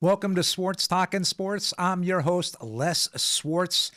Welcome to Swartz Talkin Sports. I'm your host, Les Swartz.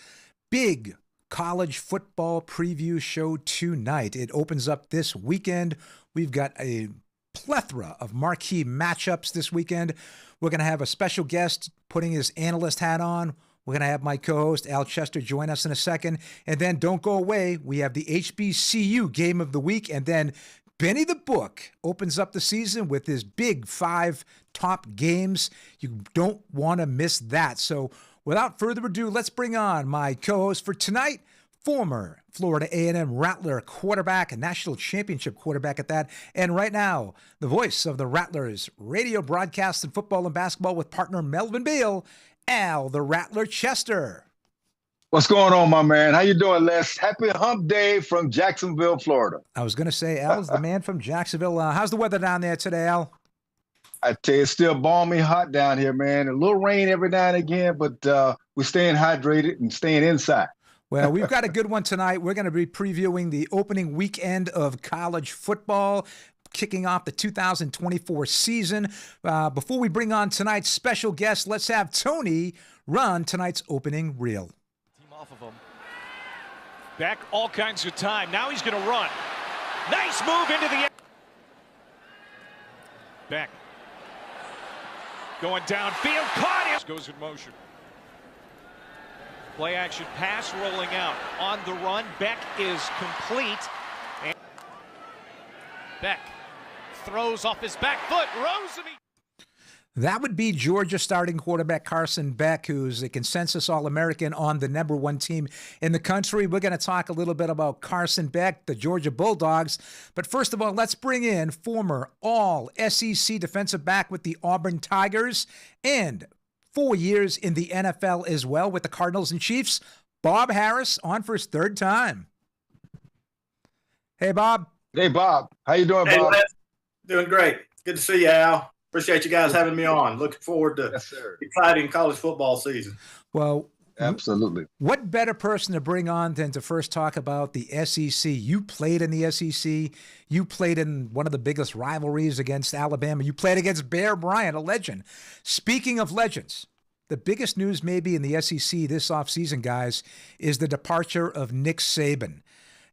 Big college football preview show tonight. It opens up this weekend. We've got a plethora of marquee matchups this weekend. We're going to have a special guest putting his analyst hat on. We're going to have my co-host, Al Chester, join us in a second. And then don't go away. We have the HBCU Game of the Week. And then Benny the Book opens up the season with his big 5 top games. You don't want to miss that. So without further ado, let's bring on my co-host for tonight, former Florida A&M Rattler quarterback, a national championship quarterback at that. And right now, the voice of the Rattlers radio broadcast in football and basketball with partner Melvin Beal, Al the Rattler Chester. What's going on, my man? How you doing, Les? Happy hump day from Jacksonville, Florida. I was going to say, Al's the man from Jacksonville. How's the weather down there today, Al? I tell you, it's still balmy hot down here, man. A little rain every now and again, but we're staying hydrated and staying inside. Well, we've got a good one tonight. We're going to be previewing the opening weekend of college football, kicking off the 2024 season. Before we bring on tonight's special guest, let's have Tony run tonight's opening reel. Off of him. Back all kinds of time. Now he's going to run. Nice move into the end. Beck. Going downfield. Caught him. Goes in motion. Play action pass rolling out. On the run. Beck is complete. And Beck throws off his back foot. Rosen. That would be Georgia starting quarterback Carson Beck, who's a consensus All-American on the #1 team in the country. We're going to talk a little bit about Carson Beck, the Georgia Bulldogs. But first of all, let's bring in former All-SEC defensive back with the Auburn Tigers and 4 years in the NFL as well with the Cardinals and Chiefs, Bob Harris, on for his 3rd time. Hey, Bob. Hey, Bob. How you doing, Hey, Bob? Les. Doing great. Good to see you, Al. Appreciate you guys having me on. Looking forward to exciting college football season. Well, absolutely. What better person to bring on than to first talk about the SEC? You played in the SEC. You played in one of the biggest rivalries against Alabama. You played against Bear Bryant, a legend. Speaking of legends, the biggest news maybe in the SEC this offseason, guys, is the departure of Nick Saban.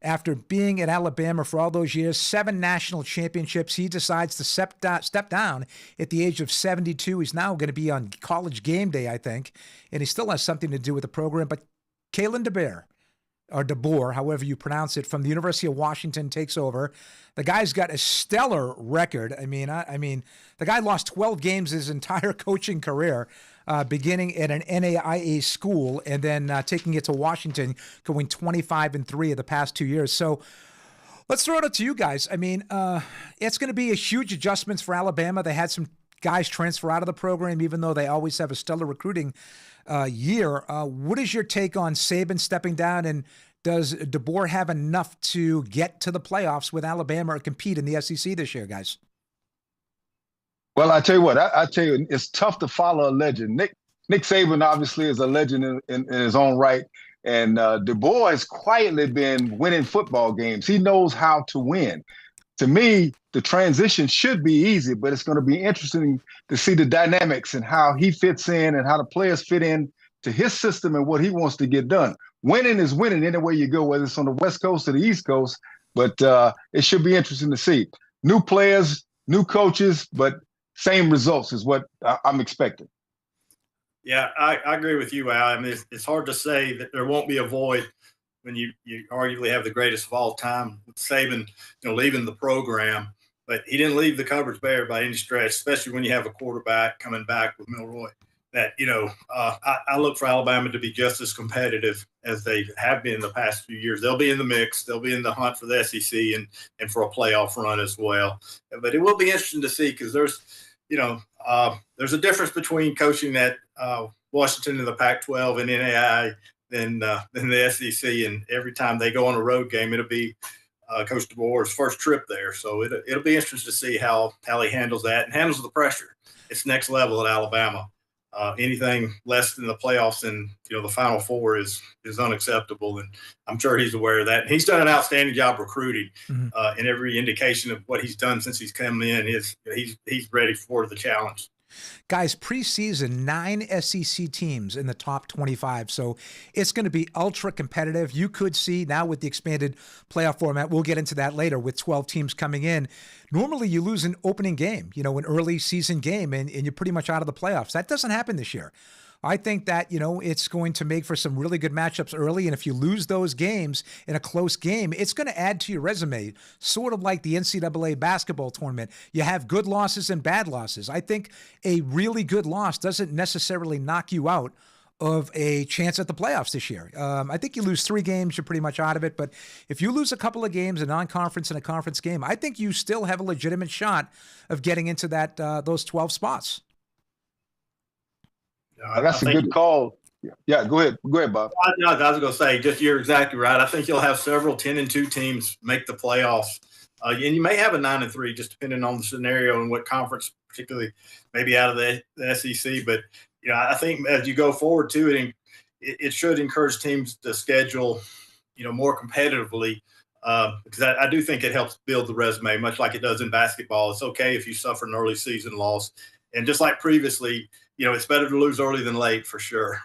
After being at Alabama for all those years, 7 national championships, he decides to step down at the age of 72. He's now going to be on College Game Day, I think, and he still has something to do with the program. But Kalen DeBoer, or DeBoer, however you pronounce it, from the University of Washington takes over. The guy's got a stellar record. I mean, the guy lost 12 games his entire coaching career, beginning at an NAIA school and then taking it to Washington, going 25-3 of the past 2 years. So let's throw it up to you guys. I mean, it's going to be a huge adjustments for Alabama. They had some guys transfer out of the program, even though they always have a stellar recruiting year. What is your take on Saban stepping down, and does DeBoer have enough to get to the playoffs with Alabama or compete in the SEC this year, guys? Well, I tell you what, I tell you, it's tough to follow a legend. Nick Saban obviously is a legend in his own right, and DeBoer has quietly been winning football games. He knows how to win. To me, the transition should be easy, but it's going to be interesting to see the dynamics and how he fits in and how the players fit in to his system and what he wants to get done. Winning is winning anywhere you go, whether it's on the West Coast or the East Coast, but it should be interesting to see. New players, new coaches, but same results is what I'm expecting. Yeah, I agree with you, Al. I mean, it's hard to say that there won't be a void when you arguably have the greatest of all time with Saban, leaving the program. But he didn't leave the cupboards bare by any stretch, especially when you have a quarterback coming back with Milroy. That, I look for Alabama to be just as competitive as they have been in the past few years. They'll be in the mix. They'll be in the hunt for the SEC and for a playoff run as well. But it will be interesting to see because there's a difference between coaching at Washington in the Pac-12 and NAIA than the SEC. And every time they go on a road game, it'll be Coach DeBoer's first trip there. So it'll be interesting to see how he handles that and handles the pressure. It's next level at Alabama. Anything less than the playoffs and the Final Four is unacceptable, and I'm sure he's aware of that. And he's done an outstanding job recruiting, and every indication of what he's done since he's come in is he's ready for the challenge. Guys, preseason, 9 SEC teams in the top 25. So it's going to be ultra competitive. You could see now with the expanded playoff format, we'll get into that later with 12 teams coming in. Normally you lose an opening game, an early season game, and you're pretty much out of the playoffs. That doesn't happen this year. I think that, it's going to make for some really good matchups early. And if you lose those games in a close game, it's going to add to your resume, sort of like the NCAA basketball tournament. You have good losses and bad losses. I think a really good loss doesn't necessarily knock you out of a chance at the playoffs this year. I think you lose 3 games, you're pretty much out of it. But if you lose a couple of games, a non-conference and a conference game, I think you still have a legitimate shot of getting into those 12 spots. That's a good call. Yeah, go ahead. Go ahead, Bob. I was going to say, you're exactly right. I think you'll have several 10-2 teams make the playoffs. And you may have a 9-3, just depending on the scenario and what conference, particularly maybe out of the SEC. But, I think as you go forward to it, it should encourage teams to schedule, more competitively. Because I do think it helps build the resume, much like it does in basketball. It's okay if you suffer an early season loss. And just like previously, it's better to lose early than late for sure.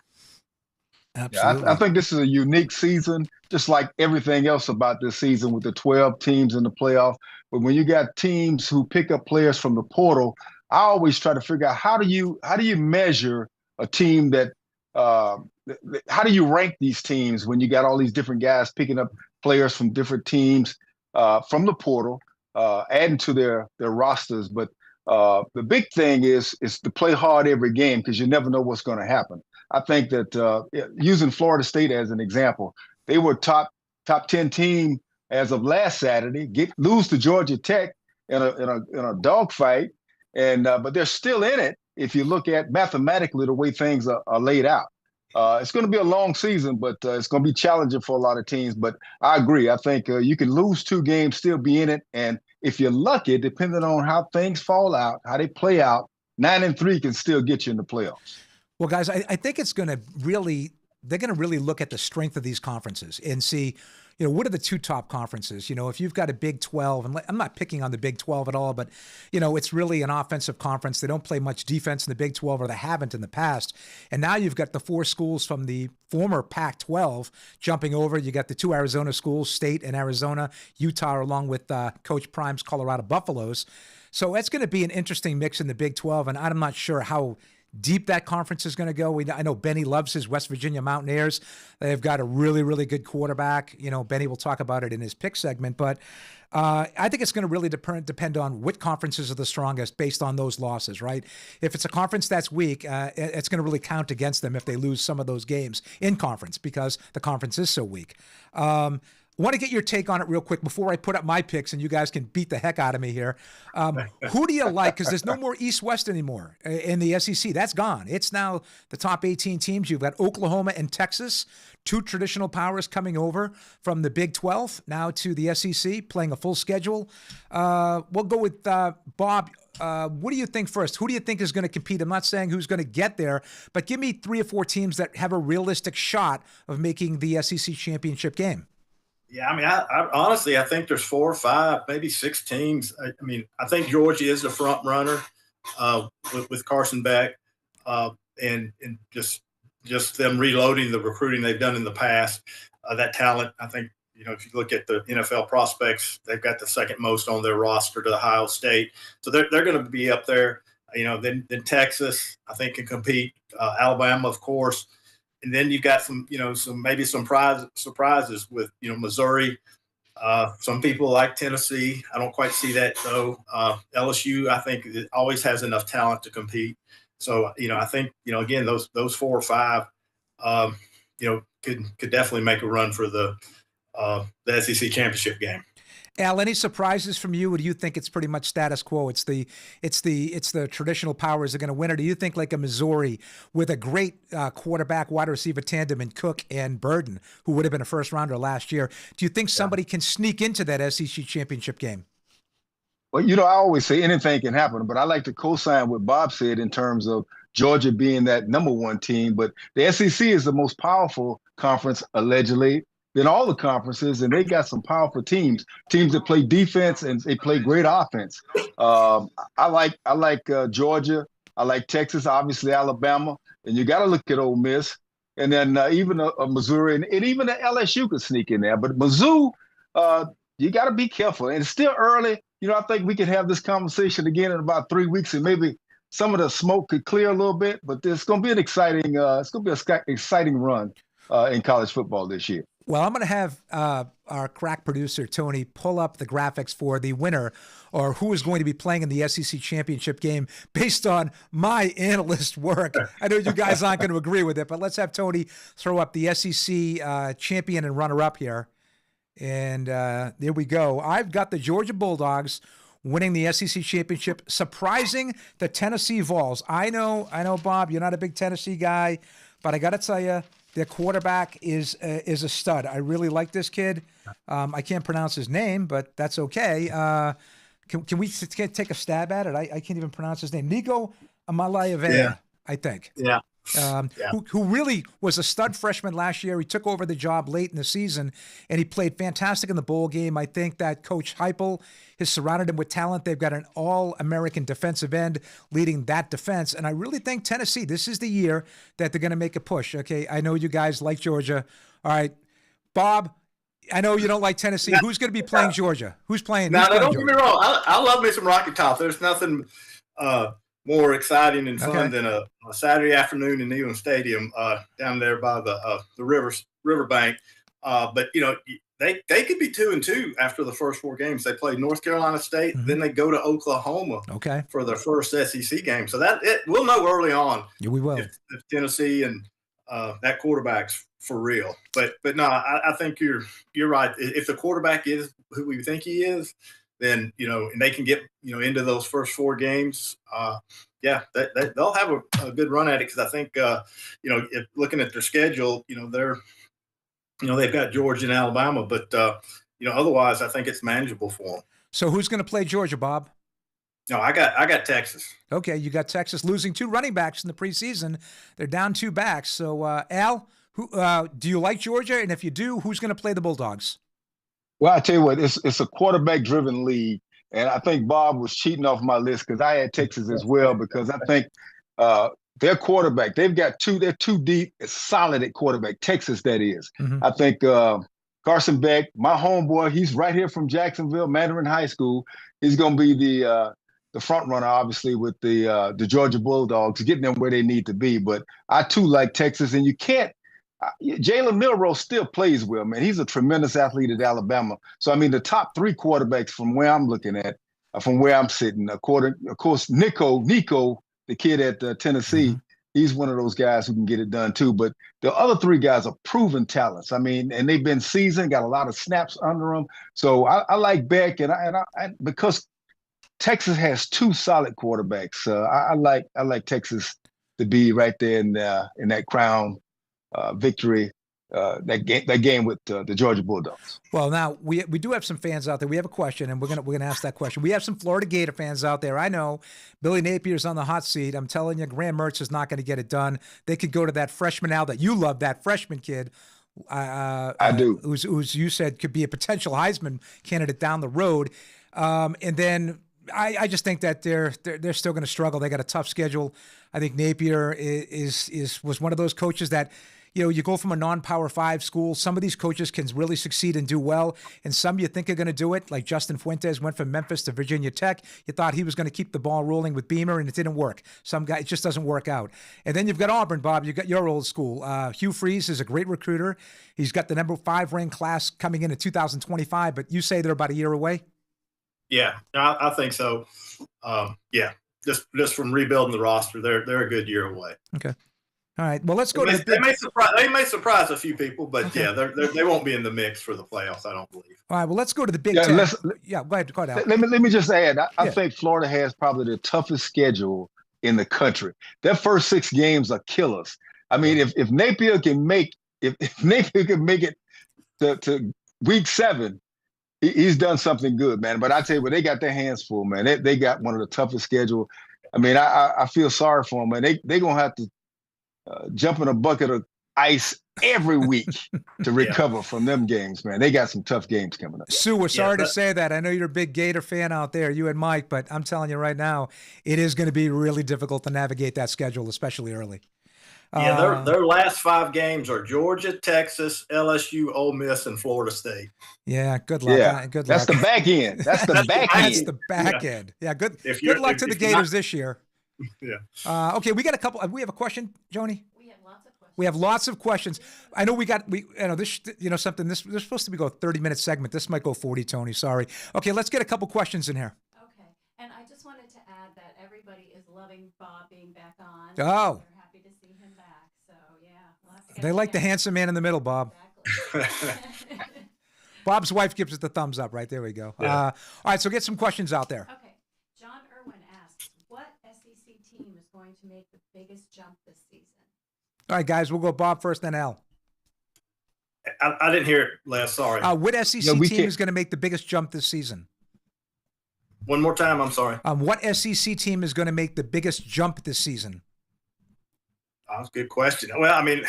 Absolutely. Yeah, I think this is a unique season, just like everything else about this season with the 12 teams in the playoff. But when you got teams who pick up players from the portal, I always try to figure out how do you measure a team that how do you rank these teams when you got all these different guys picking up players from different teams from the portal, adding to their rosters. But the big thing is to play hard every game because you never know what's going to happen. I think that using Florida State as an example, they were top 10 team as of last Saturday. Lose to Georgia Tech in a dogfight, and but they're still in it if you look at mathematically the way things are laid out. It's going to be a long season, but it's going to be challenging for a lot of teams. But I agree. I think you can lose 2 games, still be in it, and if you're lucky, depending on how things fall out, how they play out, 9-3 can still get you in the playoffs. Well, guys, I think they're going to really look at the strength of these conferences and see, what are the 2 top conferences? If you've got a Big 12, and I'm not picking on the Big 12 at all, but, it's really an offensive conference. They don't play much defense in the Big 12, or they haven't in the past. And now you've got the 4 schools from the former Pac-12 jumping over. You got the 2 Arizona schools, State and Arizona, Utah, along with Coach Prime's Colorado Buffaloes. So it's going to be an interesting mix in the Big 12, and I'm not sure how deep that conference is going to go. I know Benny loves his West Virginia Mountaineers. They've got a really, really good quarterback. Benny will talk about it in his pick segment, but I think it's going to really depend on what conferences are the strongest based on those losses, right? If it's a conference that's weak, it's going to really count against them if they lose some of those games in conference because the conference is so weak. I want to get your take on it real quick before I put up my picks and you guys can beat the heck out of me here. Who do you like? Because there's no more East-West anymore in the SEC. That's gone. It's now the top 18 teams. You've got Oklahoma and Texas, 2 traditional powers coming over from the Big 12 now to the SEC, playing a full schedule. We'll go with Bob. What do you think first? Who do you think is going to compete? I'm not saying who's going to get there, but give me 3 or 4 teams that have a realistic shot of making the SEC championship game. Yeah, I honestly, I think there's 4 or 5, maybe 6 teams. I think Georgia is the front runner with Carson Beck, and just them reloading the recruiting they've done in the past. That talent, I think, if you look at the NFL prospects, they've got the second most on their roster to Ohio State, so they're going to be up there. Then Texas, I think, can compete. Alabama, of course. And then you've got some surprises with, Missouri. Some people like Tennessee. I don't quite see that though. LSU, I think, it always has enough talent to compete. So, I think, again, those 4 or 5, could definitely make a run for the SEC championship game. Al, any surprises from you, or do you think it's pretty much status quo? It's the traditional powers that are going to win, or do you think like a Missouri with a great quarterback wide receiver tandem in Cook and Burden, who would have been a first rounder last year, do you think somebody can sneak into that SEC championship game? Well, I always say anything can happen, but I like to co-sign what Bob said in terms of Georgia being that number 1 team. But the SEC is the most powerful conference, allegedly, than all the conferences, and they got some powerful teams that play defense and they play great offense. I like Georgia. I like Texas, obviously Alabama, and you got to look at Ole Miss, and then even Missouri, and even the LSU could sneak in there. But Mizzou, you got to be careful, and it's still early. I think we could have this conversation again in about 3 weeks, and maybe some of the smoke could clear a little bit. But it's going to be an exciting, exciting run in college football this year. Well, I'm going to have our crack producer, Tony, pull up the graphics for the winner or who is going to be playing in the SEC championship game based on my analyst work. I know you guys aren't going to agree with it, but let's have Tony throw up the SEC champion and runner-up here. And there we go. I've got the Georgia Bulldogs winning the SEC championship, surprising the Tennessee Vols. I know, Bob, you're not a big Tennessee guy, but I got to tell you, their quarterback is a stud. I really like this kid. I can't pronounce his name, but that's okay. Can we take a stab at it? I can't even pronounce his name. Nico Amalaevea, I think. Yeah. Who really was a stud freshman last year. He took over the job late in the season, and he played fantastic in the bowl game. I think that Coach Heupel has surrounded him with talent. They've got an all-American defensive end leading that defense, and I really think Tennessee, this is the year that they're going to make a push. Okay, I know you guys like Georgia. All right, Bob, I know you don't like Tennessee. Who's going to be playing Georgia? Who's playing? Now, don't get me wrong. I love me some Rocky Top. There's nothing more exciting and fun than a Saturday afternoon in Neyland Stadium down there by the riverbank. But they could be 2-2 after the first 4 games. They played North Carolina State, then they go to Oklahoma for their first SEC game. So we'll know early on. Yeah, we will. If Tennessee and that quarterback's for real. But no, I think you're right. If the quarterback is who we think he is, then, and they can get, into those first 4 games, they'll have a good run at it. Because I think, if looking at their schedule, they've got Georgia and Alabama, but, otherwise I think it's manageable for them. So who's going to play Georgia, Bob? No, I got Texas. Okay, you got Texas losing 2 running backs in the preseason. They're down 2 backs. So, Al, who do you like Georgia? And if you do, who's going to play the Bulldogs? Well, I tell you what, it's a quarterback-driven league, and I think Bob was cheating off my list because I had Texas as well because I think their quarterback, they're too deep, it's solid at quarterback, Texas that is. I think Carson Beck, my homeboy, he's right here from Jacksonville, Mandarin High School. He's going to be the front runner, obviously, with the Georgia Bulldogs, getting them where they need to be. But I, too, like Texas, and you can't, Jalen Milroe still plays well, man. He's a tremendous athlete at Alabama. So, I mean, the top 3 quarterbacks from where I'm looking at, from where I'm sitting, of course, Nico, the kid at Tennessee, he's one of those guys who can get it done too. But the other 3 guys are proven talents. I mean, and they've been seasoned, got a lot of snaps under them. So I like Beck, and I because Texas has 2 solid quarterbacks. I like Texas to be right there in that crown victory, that game with the Georgia Bulldogs. Well, now we do have some fans out there. We have a question, and we're gonna ask that question. We have some Florida Gator fans out there. I know Billy Napier's on the hot seat. I'm telling you, Graham Mertz is not going to get it done. They could go to that freshman Al that you love, that freshman kid. I do. Who's you said could be a potential Heisman candidate down the road, and then. I just think that they're still going to struggle. They got a tough schedule. I think Napier was one of those coaches that, you go from a non-Power 5 school. Some of these coaches can really succeed and do well, and some you think are going to do it. Like Justin Fuentes went from Memphis to Virginia Tech. You thought he was going to keep the ball rolling with Beamer, and it didn't work. Some guy, it just doesn't work out. And then you've got Auburn, Bob. You've got your old school. Hugh Freeze is a great recruiter. He's got the number 5 ranked class coming in 2025, but you say they're about a year away? Yeah, I think so. Just from rebuilding the roster, they're a good year away. Okay. All right. Well, let's go They may surprise a few people, but they won't be in the mix for the playoffs, I don't believe. All right. Well, let's go to the Big Ten. Go ahead. Let me just add. I think Florida has probably the toughest schedule in the country. Their first 6 games are killers. I mean, if Napier can make it to week 7. He's done something good, man. But I tell you what, they got their hands full, man. They got one of the toughest schedules. I mean, I feel sorry for them, man. They're going to have to jump in a bucket of ice every week to recover from them games, man. They got some tough games coming up. Sue, we're sorry to say that. I know you're a big Gator fan out there, you and Mike, but I'm telling you right now, it is going to be really difficult to navigate that schedule, especially early. Yeah, their last 5 games are Georgia, Texas, LSU, Ole Miss, and Florida State. Yeah, good luck. Yeah, good luck. That's the back end. That's the back end. That's the back end. Yeah, good luck to the Gators this year. Yeah. Okay, we got a couple. We have a question, Joni? We have lots of questions. We have lots of questions. I know this, something, this is supposed to be a 30-minute segment. This might go 40, Tony. Sorry. Okay, let's get a couple questions in here. Okay. And I just wanted to add that everybody is loving Bob being back on. Oh. They're happy to see him back. So, yeah. We'll have to get They like the handsome man in the middle, Bob. Exactly. Bob's wife gives it the thumbs up, right? There we go. Yeah. All right, so get some questions out there. Okay. John Irwin asks, what SEC team is going to make the biggest jump this season? All right, guys, we'll go Bob first, then Al. I didn't hear it last. Sorry. What SEC team is going to make the biggest jump this season? One more time. I'm sorry. What SEC team is going to make the biggest jump this season? That's a good question. Well, I mean,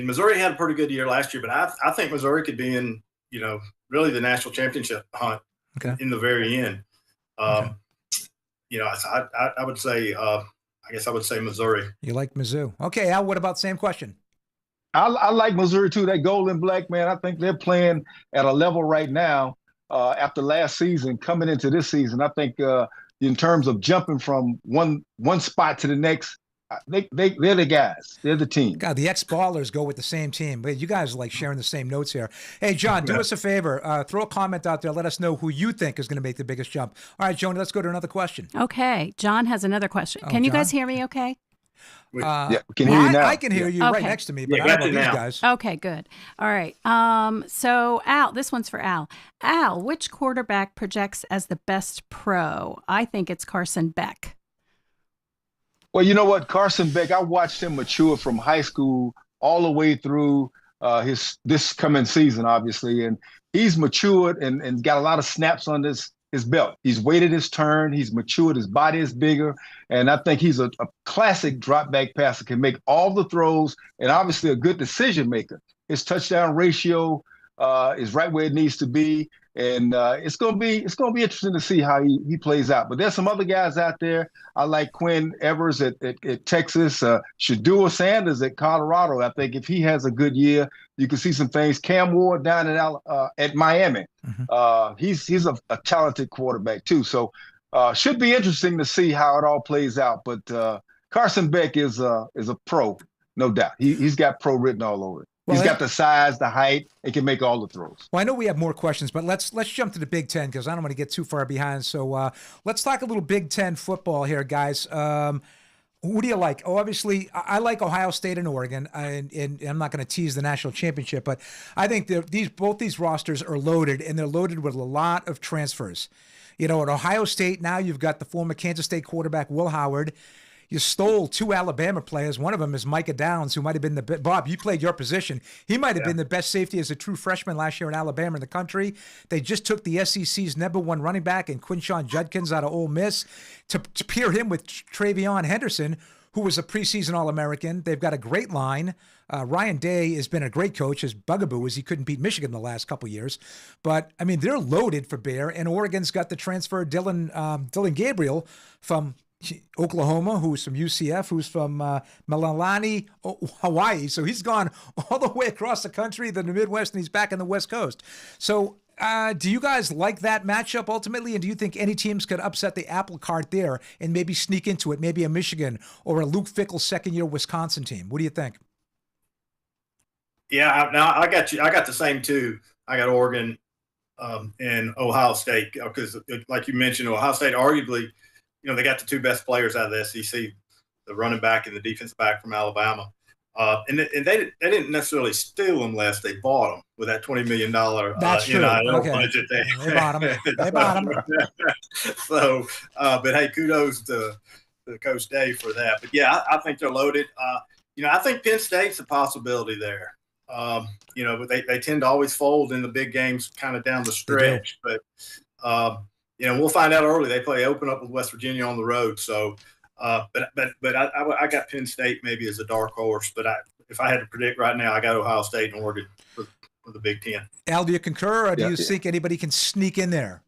Missouri had a pretty good year last year, but I think Missouri could be in, really the national championship hunt in the very end. I would say, I guess I would say Missouri. You like Mizzou. Okay, Al, what about same question? I like Missouri too. That gold and black, man, I think they're playing at a level right now after last season, coming into this season. I think in terms of jumping from one spot to the next, they're the guys. They're the team. God, the ex-ballers go with the same team. But you guys are like sharing the same notes here. Hey, John, do us a favor. Throw a comment out there. Let us know who you think is going to make the biggest jump. All right, Joni, let's go to another question. Okay. John has another question. Can you guys hear me okay? Yeah, we can hear you now. I can hear you right next to me, but I don't know these guys. Okay, good. All right. So, Al, this one's for Al. Al, which quarterback projects as the best pro? I think it's Carson Beck. Well, you know what? Carson Beck, I watched him mature from high school all the way through this coming season, obviously. And he's matured and got a lot of snaps on his belt. He's waited his turn. He's matured. His body is bigger. And I think he's a classic drop back passer, can make all the throws and obviously a good decision maker. His touchdown ratio is right where it needs to be. And it's gonna be interesting to see how he plays out. But there's some other guys out there. I like Quinn Evers at Texas, Shedeur Sanders at Colorado. I think if he has a good year, you can see some things. Cam Ward down at Miami. Mm-hmm. He's a talented quarterback too. So should be interesting to see how it all plays out. But Carson Beck is a pro, no doubt. He's got pro written all over it. Well, he's got the size, the height. He can make all the throws. Well, I know we have more questions, but let's jump to the Big Ten because I don't want to get too far behind. So let's talk a little Big Ten football here, guys. Who do you like? Oh, obviously, I like Ohio State and Oregon, and I'm not going to tease the national championship, but I think both these rosters are loaded, and they're loaded with a lot of transfers. At Ohio State now you've got the former Kansas State quarterback Will Howard. You stole 2 Alabama players. One of them is Micah Downs, who might have been Bob, you played your position. He might have been the best safety as a true freshman last year in Alabama in the country. They just took the SEC's #1 running back and Quinshon Judkins out of Ole Miss to pair him with Travion Henderson, who was a preseason All-American. They've got a great line. Ryan Day has been a great coach. His bugaboo is he couldn't beat Michigan the last couple of years. But, I mean, they're loaded for bear, and Oregon's got the transfer Dylan Gabriel from Oklahoma, who's from UCF, who's from Mililani, Hawaii. So he's gone all the way across the country, the Midwest, and he's back in the West Coast. So do you guys like that matchup ultimately? And do you think any teams could upset the apple cart there and maybe sneak into it, maybe a Michigan or a Luke Fickell second-year Wisconsin team? What do you think? Yeah, now I got you. I got the same two. I got Oregon and Ohio State because, like you mentioned, Ohio State arguably – they got the 2 best players out of the SEC, the running back and the defensive back from Alabama. And they didn't necessarily steal them less. They bought them with that $20 million budget. They bought them. They bought them. So, but hey, kudos to Coach Dave for that. But, yeah, I think they're loaded. I think Penn State's a possibility there. But they tend to always fold in the big games kind of down the stretch. But we'll find out early. They open up with West Virginia on the road. So, but I got Penn State maybe as a dark horse. But if I had to predict right now, I got Ohio State and Oregon for the Big Ten. Al, do you concur, or do you Yeah. think anybody can sneak in there?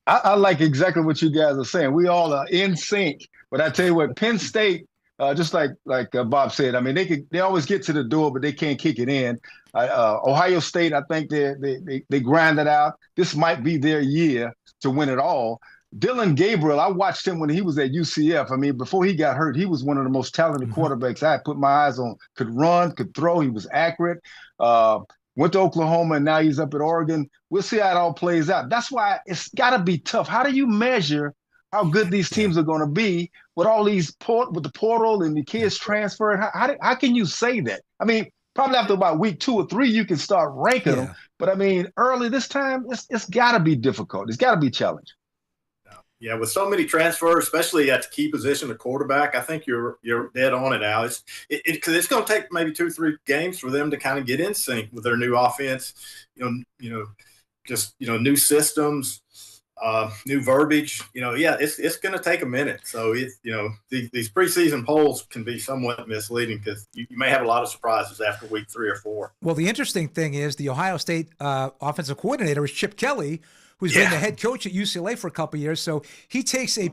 I like exactly what you guys are saying. We all are in sync. But I tell you what, Penn State, just like Bob said, I mean, they always get to the door, but they can't kick it in. Ohio State, I think they grind it out. This might be their year to win it all. Dylan Gabriel, I watched him when he was at UCF. I mean, before he got hurt, he was one of the most talented quarterbacks I had put my eyes on. Could run, could throw. He was accurate. Went to Oklahoma, and now he's up at Oregon. We'll see how it all plays out. That's why it's got to be tough. How do you measure how good these teams are going to be with all these with the portal and the kids transferring? How can you say that? I mean, probably after about week 2 or 3, you can start ranking them. But I mean, early this time, it's got to be difficult. It's got to be challenging. Yeah, with so many transfers, especially at the key position of quarterback, I think you're dead on it, Al. Because it's going to take maybe 2 or 3 games for them to kind of get in sync with their new offense. New systems, new verbiage. It's going to take a minute. So these preseason polls can be somewhat misleading because you may have a lot of surprises after week 3 or 4. Well, the interesting thing is the Ohio State offensive coordinator is Chip Kelly, who's been the head coach at UCLA for a couple of years. So he takes a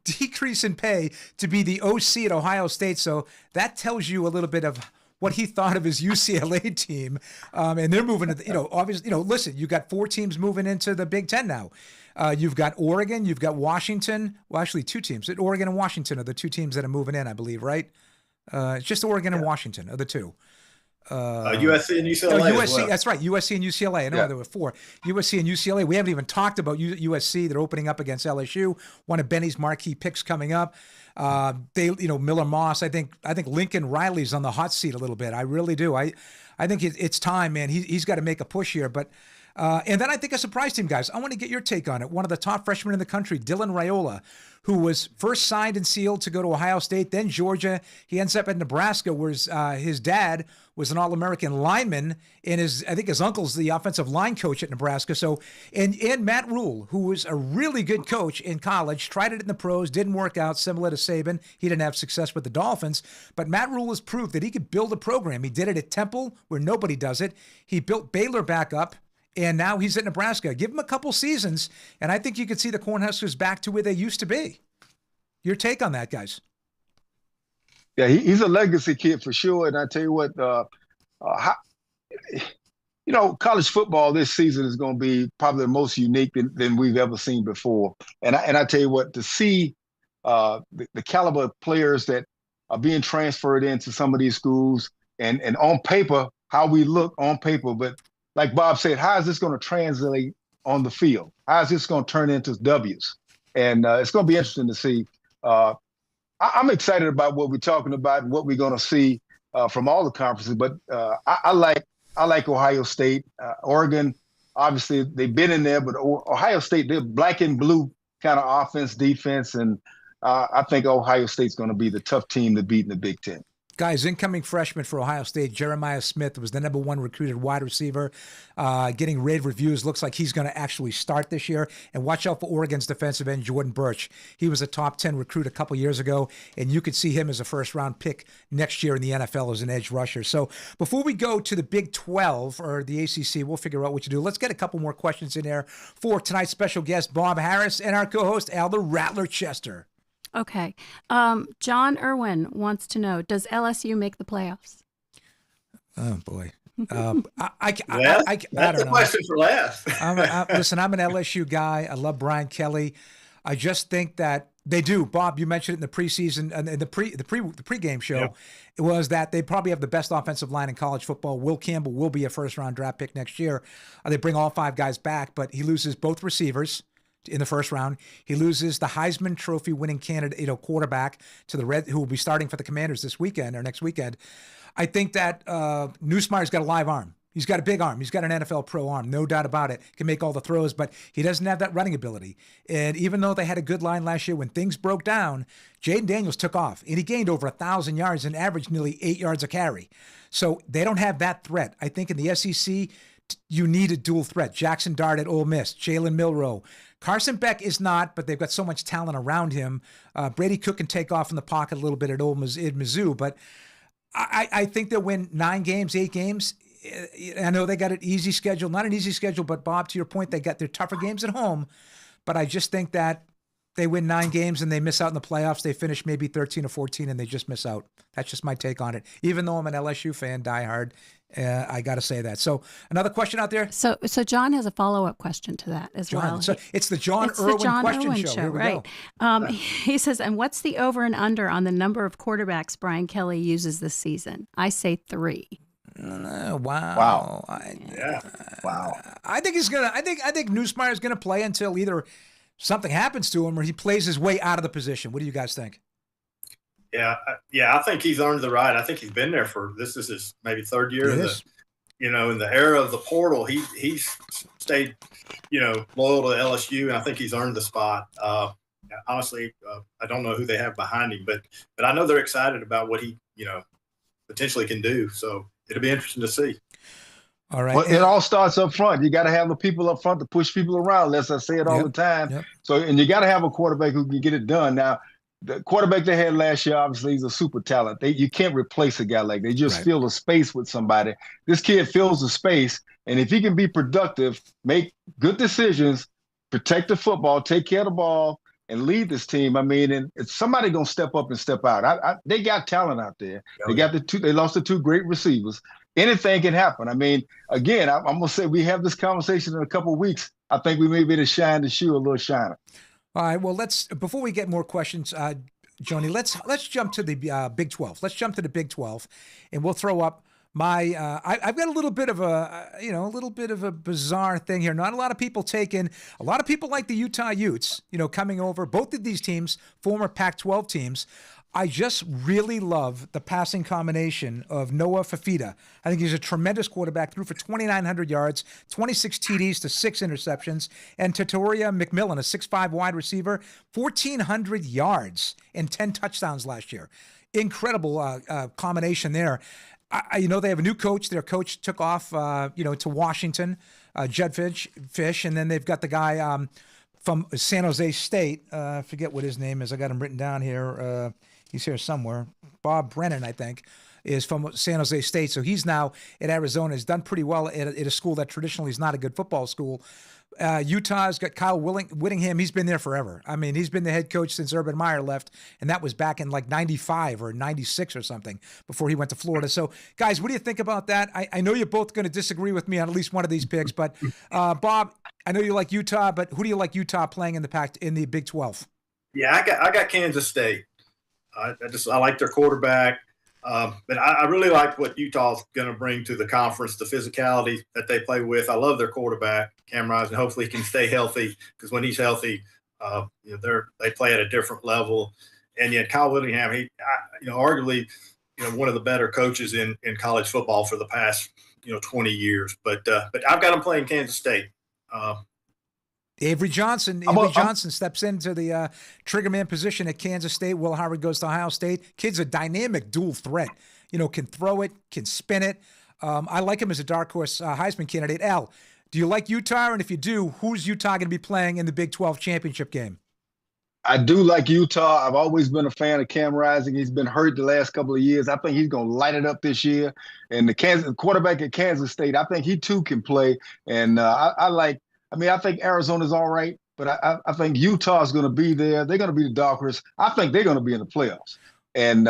decrease in pay to be the OC at Ohio State. So that tells you a little bit of what he thought of his UCLA team. And they're moving to, obviously, listen, you got 4 teams moving into the Big Ten now. You've got Oregon, you've got Washington. Well, actually 2 teams. Oregon and Washington are the 2 teams that are moving in, I believe, right? It's just Oregon and Washington are the 2. USC and UCLA. USC, well. That's right. USC and UCLA. I know there were 4. USC and UCLA. We haven't even talked about USC. They're opening up against LSU. One of Benny's marquee picks coming up. Miller Moss. I think Lincoln Riley's on the hot seat a little bit. I really do. I think it's time, man. He's got to make a push here. But and then I think a surprise team, guys. I want to get your take on it. One of the top freshmen in the country, Dylan Raiola, who was first signed and sealed to go to Ohio State, then Georgia. He ends up at Nebraska, where his dad was an All-American lineman, and I think his uncle's the offensive line coach at Nebraska. So, and Matt Rule, who was a really good coach in college, tried it in the pros, didn't work out, similar to Saban. He didn't have success with the Dolphins, but Matt Rule has proved that he could build a program. He did it at Temple, where nobody does it. He built Baylor back up, and now he's at Nebraska. Give him a couple seasons, and I think you could see the Cornhuskers back to where they used to be. Your take on that, guys? Yeah, he's a legacy kid for sure. And I tell you what, college football this season is going to be probably the most unique than we've ever seen before. And I tell you what, to see the caliber of players that are being transferred into some of these schools, and on paper, how we look on paper, but like Bob said, how is this going to translate on the field? How is this going to turn into W's? And it's going to be interesting to see. I'm excited about what we're talking about and what we're going to see from all the conferences. But I like Ohio State, Oregon. Obviously, they've been in there, but Ohio State, they're black and blue kind of offense, defense, and I think Ohio State's going to be the tough team to beat in the Big Ten. Guys, incoming freshman for Ohio State, Jeremiah Smith, was the #1 recruited wide receiver, getting rave reviews. Looks like he's going to actually start this year. And watch out for Oregon's defensive end, Jordan Birch. He was a top 10 recruit a couple years ago, and you could see him as a first-round pick next year in the NFL as an edge rusher. So before we go to the Big 12 or the ACC, we'll figure out what to do. Let's get a couple more questions in there for tonight's special guest, Bob Harris, and our co-host, Al the Rattler Chester. Okay. John Irwin wants to know, does LSU make the playoffs? Oh, boy. I don't That's know. A question for last. Listen, I'm an LSU guy. I love Brian Kelly. I just think that they do. Bob, you mentioned it in the preseason and the pregame show. Yeah. It was that they probably have the best offensive line in college football. Will Campbell will be a first-round draft pick next year. They bring all 5 guys back, but he loses both receivers in the first round. He loses the Heisman Trophy winning candidate, quarterback to the Red, who will be starting for the Commanders this weekend or next weekend. I think that Nussmeier's got a live arm. He's got a big arm. He's got an NFL pro arm, no doubt about it. Can make all the throws, but he doesn't have that running ability. And even though they had a good line last year, when things broke down, Jaden Daniels took off, and he gained over 1,000 yards and averaged nearly 8 yards a carry. So they don't have that threat. I think in the SEC, you need a dual threat. Jackson Dart at Ole Miss, Jalen Milroe. Carson Beck is not, but they've got so much talent around him. Brady Cook can take off in the pocket a little bit at Mizzou, but I think they'll win 9 games, 8 games. I know they got an easy schedule, not an easy schedule, but Bob, to your point, they got their tougher games at home. But I just think that they win 9 games and they miss out in the playoffs. They finish maybe 13 or 14 and they just miss out. That's just my take on it. Even though I'm an LSU fan, diehard, I got to say that. So another question out there? So John has a follow-up question to that as well. So it's the John Irwin question show. Here we right. go. He says, and what's the over and under on the number of quarterbacks Brian Kelly uses this season? I say 3. Wow. Wow. Wow. I think he's gonna. I think Nussmeier's gonna play until either something happens to him or he plays his way out of the position. What do you guys think? Yeah. I think he's earned the right. I think he's been there for this is his maybe 3rd year. In the era of the portal, he's stayed, loyal to LSU, and I think he's earned the spot. Honestly, I don't know who they have behind him, but I know they're excited about what he, potentially can do. So it'll be interesting to see. All right. Well, it all starts up front. You got to have the people up front to push people around. As I say it all the time. Yep. So, and you got to have a quarterback who can get it done. Now, the quarterback they had last year, obviously, he's a super talent. You can't replace a guy like that. They just fill the space with somebody. This kid fills the space, and if he can be productive, make good decisions, protect the football, take care of the ball, and lead this team. I mean, and it's somebody gonna step up and step out. They got talent out there. They lost the 2 great receivers. Anything can happen. I mean, again, I'm gonna say we have this conversation in a couple of weeks. I think we may be able to shine the shoe a little shiner. All right. Well, before we get more questions, Joni, let's jump to the Big 12. Let's jump to the Big 12, and we'll throw up my. I've got a little bit of a bizarre thing here. Not a lot of people a lot of people like the Utah Utes, coming over. Both of these teams, former Pac-12 teams. I just really love the passing combination of Noah Fafita. I think he's a tremendous quarterback, threw for 2,900 yards, 26 TDs to 6 interceptions, and Tatoria McMillan, a 6'5" wide receiver, 1,400 yards and 10 touchdowns last year. Incredible combination there. They have a new coach. Their coach took off, to Washington, Judd Fish, and then they've got the guy from San Jose State. I forget what his name is. I got him written down here. He's here somewhere. Bob Brennan, I think, is from San Jose State. So he's now at Arizona. He's done pretty well at a school that traditionally is not a good football school. Utah's got Kyle Whittingham. He's been there forever. I mean, he's been the head coach since Urban Meyer left, and that was back in like 95 or 96 or something before he went to Florida. So, guys, what do you think about that? I know you're both going to disagree with me on at least one of these picks, but Bob, I know you like Utah, but who do you like Utah playing in the Big 12? Yeah, I got Kansas State. I like their quarterback, but I really like what Utah's going to bring to the conference, the physicality that they play with. I love their quarterback, Cam Rising. Hopefully he can stay healthy, because when he's healthy, they play at a different level. And yet Kyle Whittingham, arguably, one of the better coaches in college football for the past 20 years. But I've got him playing Kansas State. Avery Johnson steps into the triggerman position at Kansas State. Will Howard goes to Ohio State. Kid's a dynamic dual threat. Can throw it, can spin it. I like him as a dark horse Heisman candidate. Al, do you like Utah? And if you do, who's Utah going to be playing in the Big 12 championship game? I do like Utah. I've always been a fan of Cam Rising. He's been hurt the last couple of years. I think he's going to light it up this year. And the quarterback at Kansas State, I think he too can play. And I think Arizona's all right, but I think Utah's going to be there. They're going to be the dark horse. I think they're going to be in the playoffs, and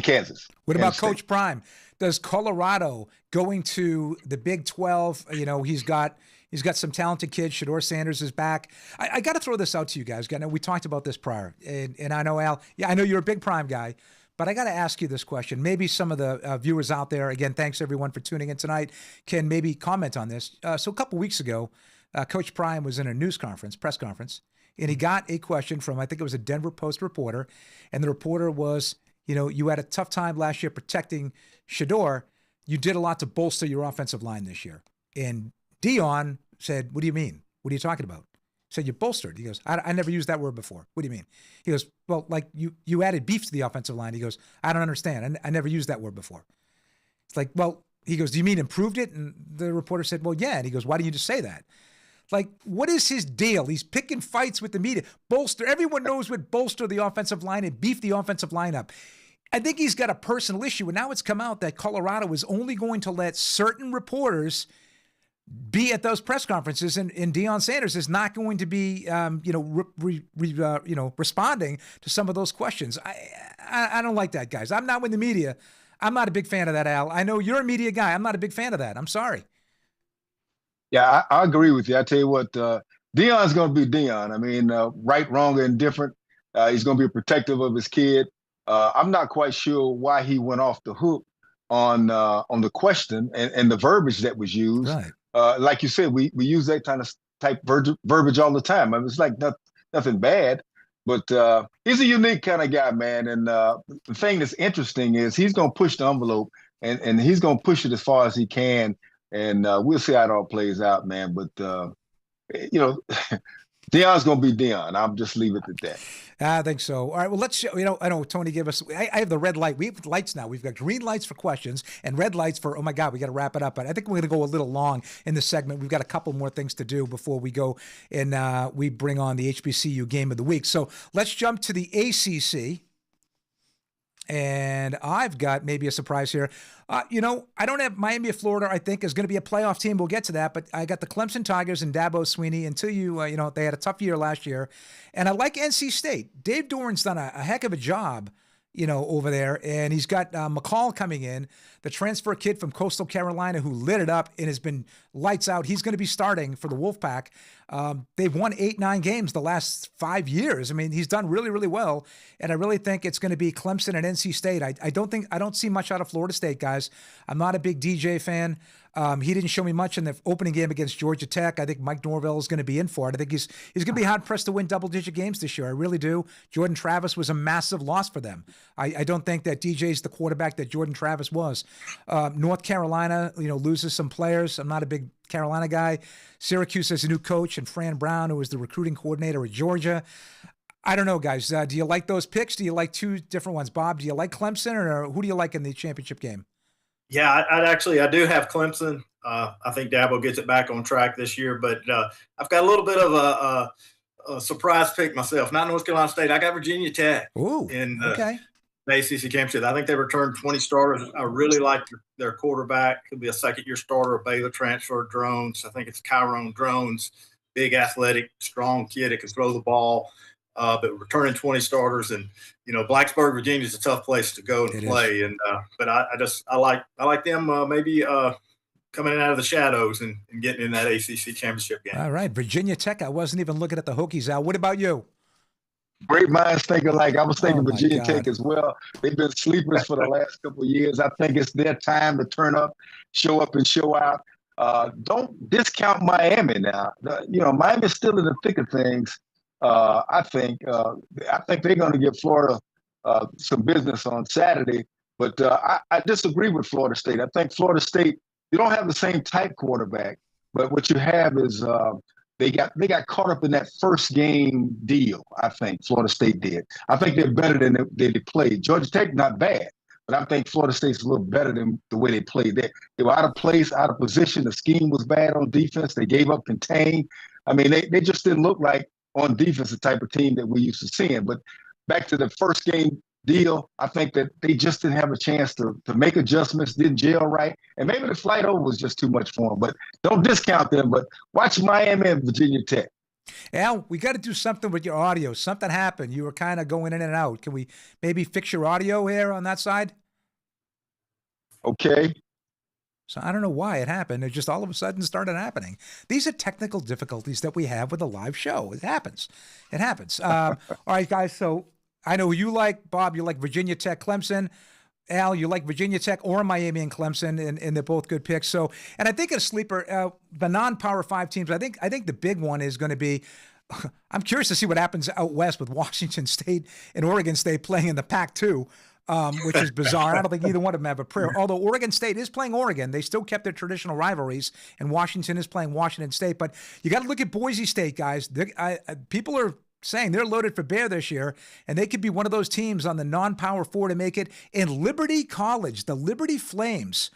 Kansas. What about Coach Prime? Does Colorado going to the Big 12? He's got some talented kids. Shedeur Sanders is back. I got to throw this out to you guys. I know we talked about this prior, and I know Al. Yeah, I know you're a big Prime guy. But I got to ask you this question. Maybe some of the viewers out there, again, thanks everyone for tuning in tonight, can maybe comment on this. So a couple weeks ago, Coach Prime was in a press conference, and he got a question from, I think it was a Denver Post reporter, and the reporter was, you had a tough time last year protecting Shedeur. You did a lot to bolster your offensive line this year. And Dion said, what do you mean? What are you talking about? He said, you bolstered. He goes, I never used that word before. What do you mean? He goes, well, like you added beef to the offensive line. He goes, I don't understand. I never used that word before. It's like, well, he goes, do you mean improved it? And the reporter said, well, yeah. And he goes, why do you just say that? Like, what is his deal? He's picking fights with the media. Bolster. Everyone knows what bolster the offensive line and beef the offensive line up. I think he's got a personal issue. And now it's come out that Colorado is only going to let certain reporters be at those press conferences, and Deion Sanders is not going to be, responding to some of those questions. I don't like that, guys. I'm not with the media. I'm not a big fan of that, Al. I know you're a media guy. I'm not a big fan of that. I'm sorry. Yeah, I agree with you. I tell you what, Deion's going to be Deion. I mean, right, wrong, or indifferent. He's going to be protective of his kid. I'm not quite sure why he went off the hook on the question and the verbiage that was used. Right. Like you said, we use that kind of type verbiage all the time. I mean, it's like nothing bad, but he's a unique kind of guy, man. And the thing that's interesting is he's going to push the envelope, and he's going to push it as far as he can. And we'll see how it all plays out, man. But, Deion's going to be Deion. I'll just leave it at that. I think so. All right. Well, let's, I know Tony gave us, I have the red light. We have lights now. We've got green lights for questions and red lights for, oh my God, we got to wrap it up. But I think we're going to go a little long in this segment. We've got a couple more things to do before we go and we bring on the HBCU game of the week. So let's jump to the ACC. And I've got maybe a surprise here. I don't have Miami of Florida, I think, is going to be a playoff team. We'll get to that. But I got the Clemson Tigers and Dabo Swinney until they had a tough year last year. And I like NC State. Dave Doran's done a heck of a job, over there. And he's got McCall coming in, the transfer kid from Coastal Carolina who lit it up and has been lights out. He's going to be starting for the Wolfpack. They've won 8-9 games the last 5 years. I mean, he's done really, really well. And I really think it's going to be Clemson and NC State. I don't see much out of Florida State, guys. I'm not a big DJ fan. He didn't show me much in the opening game against Georgia Tech. I think Mike Norvell is going to be in for it. I think he's going to be hard-pressed to win double-digit games this year. I really do. Jordan Travis was a massive loss for them. I don't think that DJ's the quarterback that Jordan Travis was. North Carolina, loses some players. I'm not a big Carolina guy. Syracuse has a new coach, and Fran Brown, who was the recruiting coordinator at Georgia. I don't know, guys. Do you like those picks? Do you like two different ones? Bob, do you like Clemson, or who do you like in the championship game? Yeah, I do have Clemson. I think Dabo gets it back on track this year, but I've got a little bit of a surprise pick myself. Not North Carolina State. I got Virginia Tech. Ooh, in okay. The ACC championship. I think they returned 20 starters. I really like their quarterback. He'll be a second-year starter, Baylor transfer, Drones. I think it's Kyron Drones, big, athletic, strong kid that can throw the ball. But returning 20 starters, and Blacksburg, Virginia is a tough place to go and play. And but I like them maybe coming out of the shadows and getting in that ACC championship game. All right, Virginia Tech. I wasn't even looking at the Hokies, Al. What about you? Great minds think alike. I was thinking Virginia Tech as well. They've been sleepers for the last couple of years. I think it's their time to turn up, show up, and show out. Don't discount Miami now. Miami's still in the thick of things. I think they're going to give Florida some business on Saturday. But I disagree with Florida State. I think Florida State, you don't have the same type quarterback, but what you have is they got caught up in that first game deal. I think Florida State did. I think they're better than they played. Georgia Tech, not bad, but I think Florida State's a little better than the way they played. They were out of place, out of position. The scheme was bad on defense. They gave up contain. I mean, they just didn't look like on defense the type of team that we used to seeing. But back to the first game deal, I think that they just didn't have a chance to make adjustments, didn't gel right. And maybe the flight over was just too much for them. But don't discount them. But watch Miami and Virginia Tech. Al, we got to do something with your audio. Something happened. You were kind of going in and out. Can we maybe fix your audio here on that side? Okay. So I don't know why it happened. It just all of a sudden started happening. These are technical difficulties that we have with a live show. It happens. It happens. All right, guys. So I know you like, Bob, you like Virginia Tech, Clemson. Al, you like Virginia Tech or Miami and Clemson, and they're both good picks. So, and I think a sleeper, the non-Power 5 teams, I think the big one is going to be, I'm curious to see what happens out west with Washington State and Oregon State playing in the Pac-2. Which is bizarre. I don't think either one of them have a prayer. Although Oregon State is playing Oregon, they still kept their traditional rivalries, and Washington is playing Washington State. But you got to look at Boise State, guys. People are saying they're loaded for bear this year, and they could be one of those teams on the non-Power 4 to make it. In Liberty College, the Liberty Flames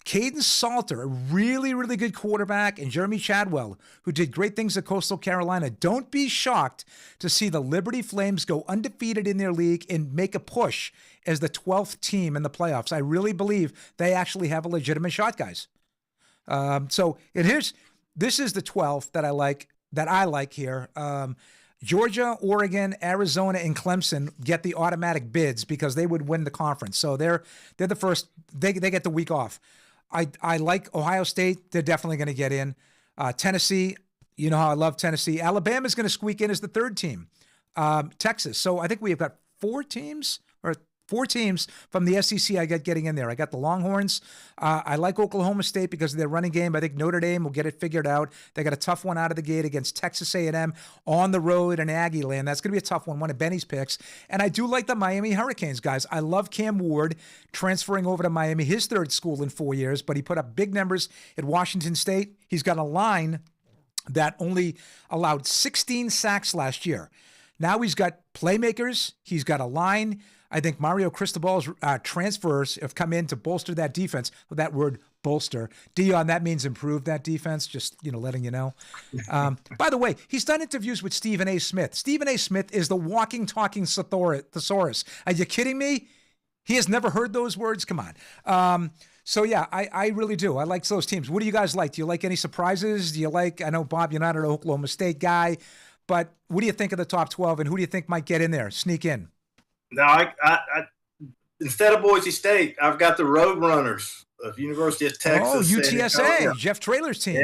Caden Salter, a really, really good quarterback, and Jeremy Chadwell, who did great things at Coastal Carolina. Don't be shocked to see the Liberty Flames go undefeated in their league and make a push as the 12th team in the playoffs. I really believe they actually have a legitimate shot, guys. This is the 12th that I like here. Georgia, Oregon, Arizona, and Clemson get the automatic bids because they would win the conference. So they're the first. They get the week off. I like Ohio State. They're definitely going to get in. Tennessee, you know how I love Tennessee. Alabama's going to squeak in as the third team. Texas. So I think we have got four teams from the SEC I got getting in there. I got the Longhorns. I like Oklahoma State because of their running game. I think Notre Dame will get it figured out. They got a tough one out of the gate against Texas A&M on the road in Aggie land. That's going to be a tough one of Benny's picks. And I do like the Miami Hurricanes, guys. I love Cam Ward transferring over to Miami, his third school in 4 years, but he put up big numbers at Washington State. He's got a line that only allowed 16 sacks last year. Now he's got playmakers. He's got a line. I think Mario Cristobal's transfers have come in to bolster that defense. Well, that word bolster. Dion, that means improve that defense, just, letting you know. By the way, he's done interviews with Stephen A. Smith. Stephen A. Smith is the walking, talking thesaurus. Are you kidding me? He has never heard those words? Come on. So, yeah, I really do. I like those teams. What do you guys like? Do you like any surprises? Do you like, I know, Bob, you're not an Oklahoma State guy, but what do you think of the top 12, and who do you think might get in there, sneak in? No, I instead of Boise State, I've got the Roadrunners of University of Texas. Oh, UTSA, Jeff Traylor's team.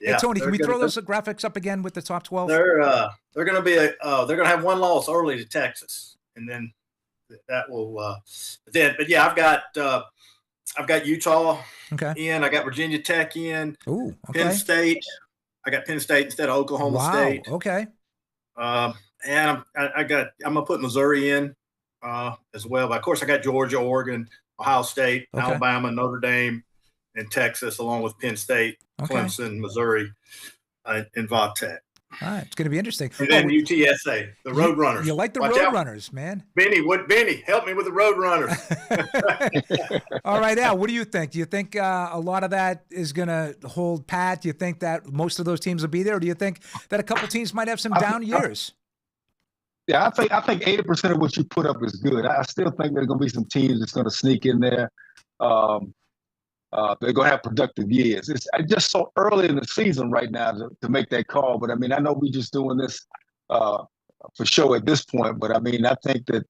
Yeah. Hey, Tony, can we throw those graphics up again with the top 12? They're going to be they're going to have one loss early to Texas, and then that will But yeah, I've got Utah in. I got Virginia Tech in. Ooh, okay. Penn State. I got Penn State instead of Oklahoma State. Okay. And I'm gonna put Missouri in as well. But of course, I got Georgia, Oregon, Ohio State, Alabama, Notre Dame, and Texas, along with Penn State, Clemson, Missouri, and Va-Tech. All right, it's going to be interesting. And then UTSA, the Roadrunners. You like the Roadrunners, man? Benny, help me with the Roadrunners. All right, Al, what do you think? Do you think a lot of that is going to hold pat? Do you think that most of those teams will be there? Or do you think that a couple teams might have some down years? Yeah, I think 80% of what you put up is good. I still think there's going to be some teams that's going to sneak in there. They're going to have productive years. It's just so early in the season right now to make that call. But, I mean, I know we're just doing this for show at this point. But, I mean, I think that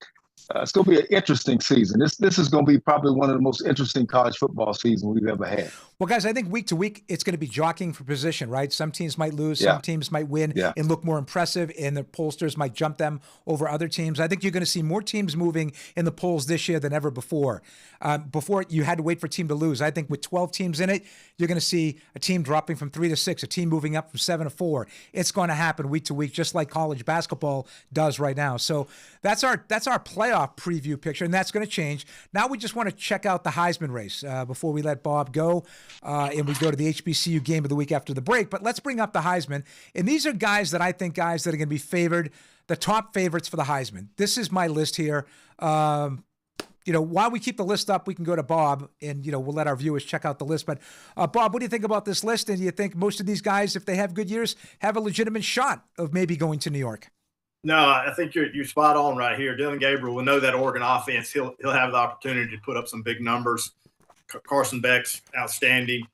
it's going to be an interesting season. This is going to be probably one of the most interesting college football seasons we've ever had. Well, guys, I think week to week it's going to be jockeying for position, right? Some teams might lose, some teams might win and look more impressive, and the pollsters might jump them over other teams. I think you're going to see more teams moving in the polls this year than ever before. Before, you had to wait for a team to lose. I think with 12 teams in it, you're going to see a team dropping from 3 to 6, a team moving up from 7 to 4. It's going to happen week to week, just like college basketball does right now. So that's our playoff preview picture, and that's going to change. Now we just want to check out the Heisman race before we let Bob go, and we go to the HBCU game of the week after the break. But let's bring up the Heisman, and these are guys that are going to be favored, the top favorites for the Heisman. This is my list here. While we keep the list up, we can go to Bob, and we'll let our viewers check out the list. But Bob, what do you think about this list? And do you think most of these guys, if they have good years, have a legitimate shot of maybe going to New York? No, I think you're spot on right here. Dylan Gabriel will know that Oregon offense. He'll have the opportunity to put up some big numbers. Carson Beck's outstanding.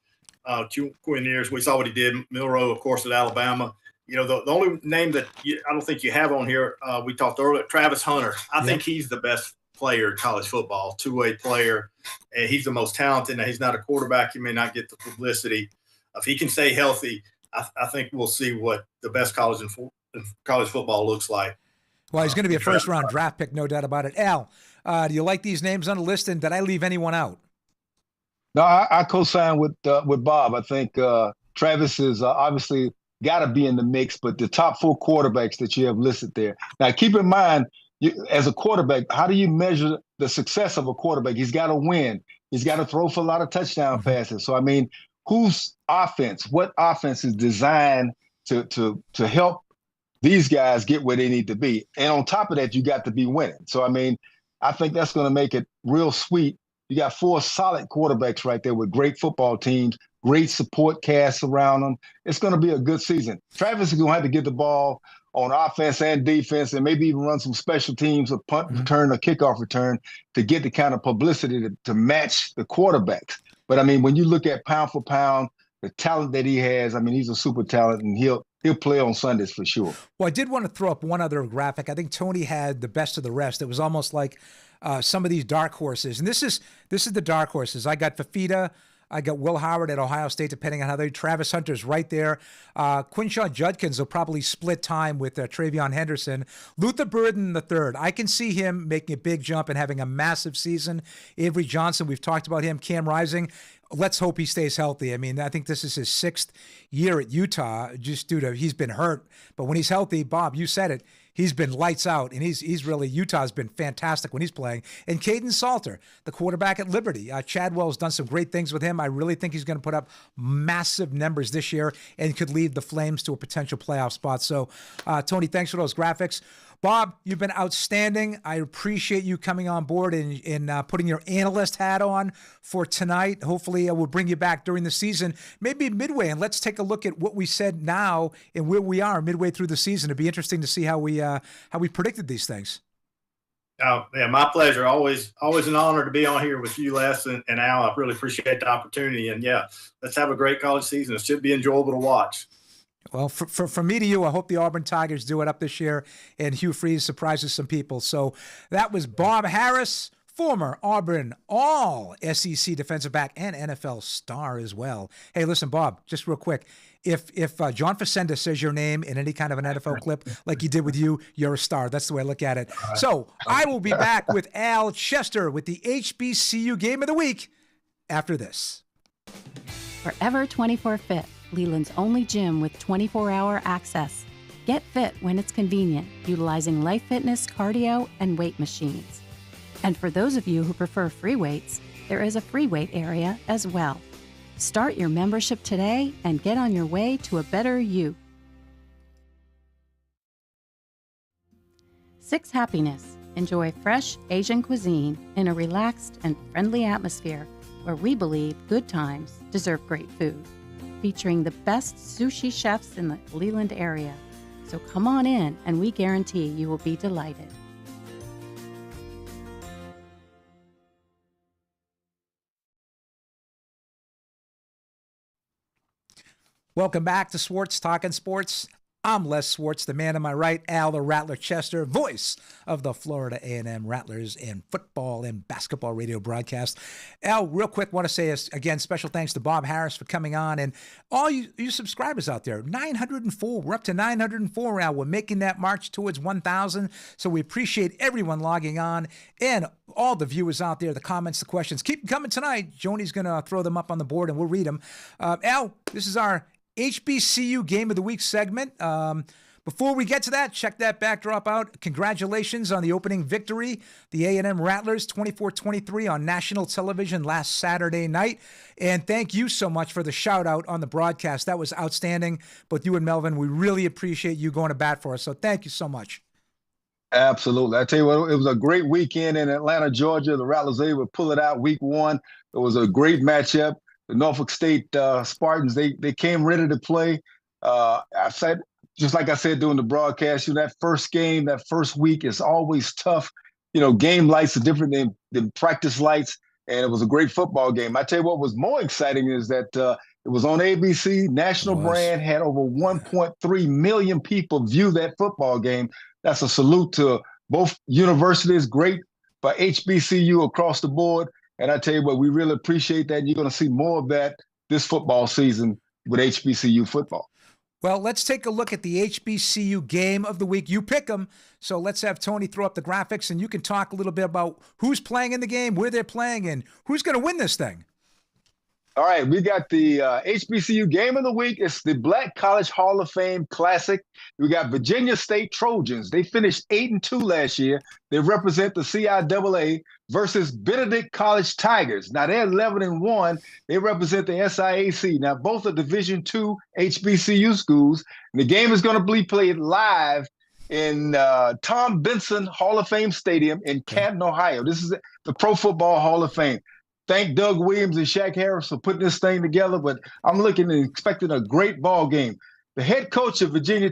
Quinn Ewers, we saw what he did. Milroe, of course, at Alabama. The only name that I don't think you have on here, we talked earlier, Travis Hunter. I think he's the best player in college football, two-way player, and he's the most talented. Now, he's not a quarterback. He may not get the publicity. If he can stay healthy, I think we'll see what the best college football looks like. Well, he's going to be a first-round draft pick, no doubt about it. Al, do you like these names on the list, and did I leave anyone out? No, I co-sign with Bob. I think Travis is obviously got to be in the mix, but the top 4 quarterbacks that you have listed there. Now, keep in mind, as a quarterback, how do you measure the success of a quarterback? He's got to win. He's got to throw for a lot of touchdown passes. So, I mean, what offense is designed to help these guys get where they need to be? And on top of that, you got to be winning. So, I mean, I think that's going to make it real sweet You got 4 solid quarterbacks right there with great football teams, great support cast around them. It's going to be a good season. Travis is going to have to get the ball on offense and defense, and maybe even run some special teams, a punt return, a kickoff return, to get the kind of publicity to match the quarterbacks. But I mean, when you look at pound for pound, the talent that he has, I mean, he's a super talent, and he'll play on Sundays for sure. Well, I did want to throw up one other graphic. I think Tony had the best of the rest. It was almost like some of these dark horses, and this is the dark horses. I got Fafita. I got Will Howard at Ohio State, depending on how they. Travis Hunter's right there. Quinshawn Judkins will probably split time with Travion Henderson. Luther Burden III. I can see him making a big jump and having a massive season. Avery Johnson, we've talked about him. Cam Rising. Let's hope he stays healthy. I mean, I think this is his 6th year at Utah, just due to he's been hurt. But when he's healthy, Bob, you said it, he's been lights out, and he's really, Utah's been fantastic when he's playing. And Caden Salter, the quarterback at Liberty. Chadwell's done some great things with him. I really think he's going to put up massive numbers this year and could lead the Flames to a potential playoff spot. So, Tony, thanks for those graphics. Bob, you've been outstanding. I appreciate you coming on board and putting your analyst hat on for tonight. Hopefully, we'll bring you back during the season, maybe midway, and let's take a look at what we said now and where we are midway through the season. It'd be interesting to see how we predicted these things. Oh, yeah, my pleasure. Always an honor to be on here with you, Les and Al. I really appreciate the opportunity. And, yeah, let's have a great college season. It should be enjoyable to watch. Well, from me to you, I hope the Auburn Tigers do it up this year and Hugh Freeze surprises some people. So that was Bob Harris, former Auburn All-SEC defensive back and NFL star as well. Hey, listen, Bob, just real quick. If John Facenda says your name in any kind of an NFL clip like he did with you, you're a star. That's the way I look at it. So I will be back with Al Chester with the HBCU Game of the Week after this. Forever 24 Fit, Leland's only gym with 24-hour access. Get fit when it's convenient, utilizing Life Fitness, cardio, and weight machines. And for those of you who prefer free weights, there is a free weight area as well. Start your membership today and get on your way to a better you. Six Happiness. Enjoy fresh Asian cuisine in a relaxed and friendly atmosphere where we believe good times deserve great food. Featuring the best sushi chefs in the Leland area. So come on in and we guarantee you will be delighted. Welcome back to Swartz Talkin' Sports. I'm Les Swartz, the man on my right, Al the Rattler Chester, voice of the Florida A&M Rattlers in football and basketball radio broadcast. Al, real quick, want to say, again, special thanks to Bob Harris for coming on, and all you subscribers out there, 904. We're up to 904, Al. We're making that march towards 1,000, so we appreciate everyone logging on and all the viewers out there, the comments, the questions. Keep them coming tonight. Joni's going to throw them up on the board, and we'll read them. Al, this is our HBCU Game of the Week segment. Before we get to that, check that backdrop out. Congratulations on the opening victory. The A&M Rattlers 24-23 on national television last Saturday night. And thank you so much for the shout out on the broadcast. That was outstanding. Both you and Melvin, we really appreciate you going to bat for us. So thank you so much. Absolutely. I tell you what, it was a great weekend in Atlanta, Georgia. The Rattlers were able to pull it out week 1. It was a great matchup. The Norfolk State Spartans, they came ready to play. I said, just like I said during the broadcast, that first game, that first week is always tough. Game lights are different than practice lights, and it was a great football game. I tell you what was more exciting is that it was on ABC. National brand had over 1.3 million people view that football game. That's a salute to both universities, great for HBCU across the board. And I tell you what, we really appreciate that. You're going to see more of that this football season with HBCU football. Well, let's take a look at the HBCU Game of the Week. You pick them. So let's have Tony throw up the graphics, and you can talk a little bit about who's playing in the game, where they're playing, and who's going to win this thing. All right, we got the HBCU Game of the Week. It's the Black College Hall of Fame Classic. We got Virginia State Trojans. They finished 8-2 last year. They represent the CIAA versus Benedict College Tigers. Now, they're 11-1. They represent the SIAC. Now, both are Division II HBCU schools. And the game is going to be played live in Tom Benson Hall of Fame Stadium in Canton, Ohio. This is the Pro Football Hall of Fame. thank Doug Williams and Shaq Harris for putting this thing together, but I'm looking and expecting a great ball game. The head coach of Virginia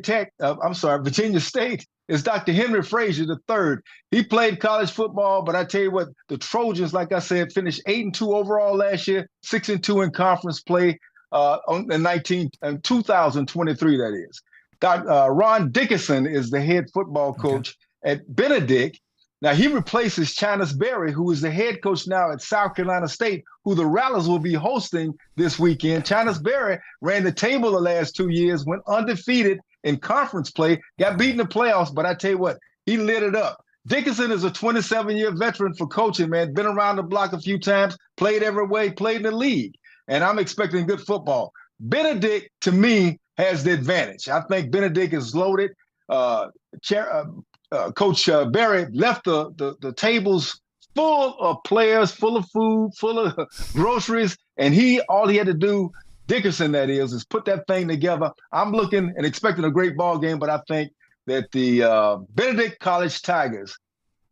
State is Dr. Henry Frazier III. He played college football, but I tell you what, the Trojans, like I said, finished 8-2 overall last year, 6-2 in conference play in 2023, that is. Ron Dickinson is the head football coach at Benedict. Now, he replaces Chinus Berry, who is the head coach now at South Carolina State, who the Rattlers will be hosting this weekend. Chinus Berry ran the table the last 2 years, went undefeated in conference play, got beaten in the playoffs, but I tell you what, he lit it up. Dickinson is a 27-year veteran for coaching, man, been around the block a few times, played every way, played in the league, and I'm expecting good football. Benedict, to me, has the advantage. I think Benedict is loaded. Coach Berry left the tables full of players, full of food, full of groceries, and all he had to do, Dickinson that is put that thing together. I'm looking and expecting a great ball game, but I think that the Benedict College Tigers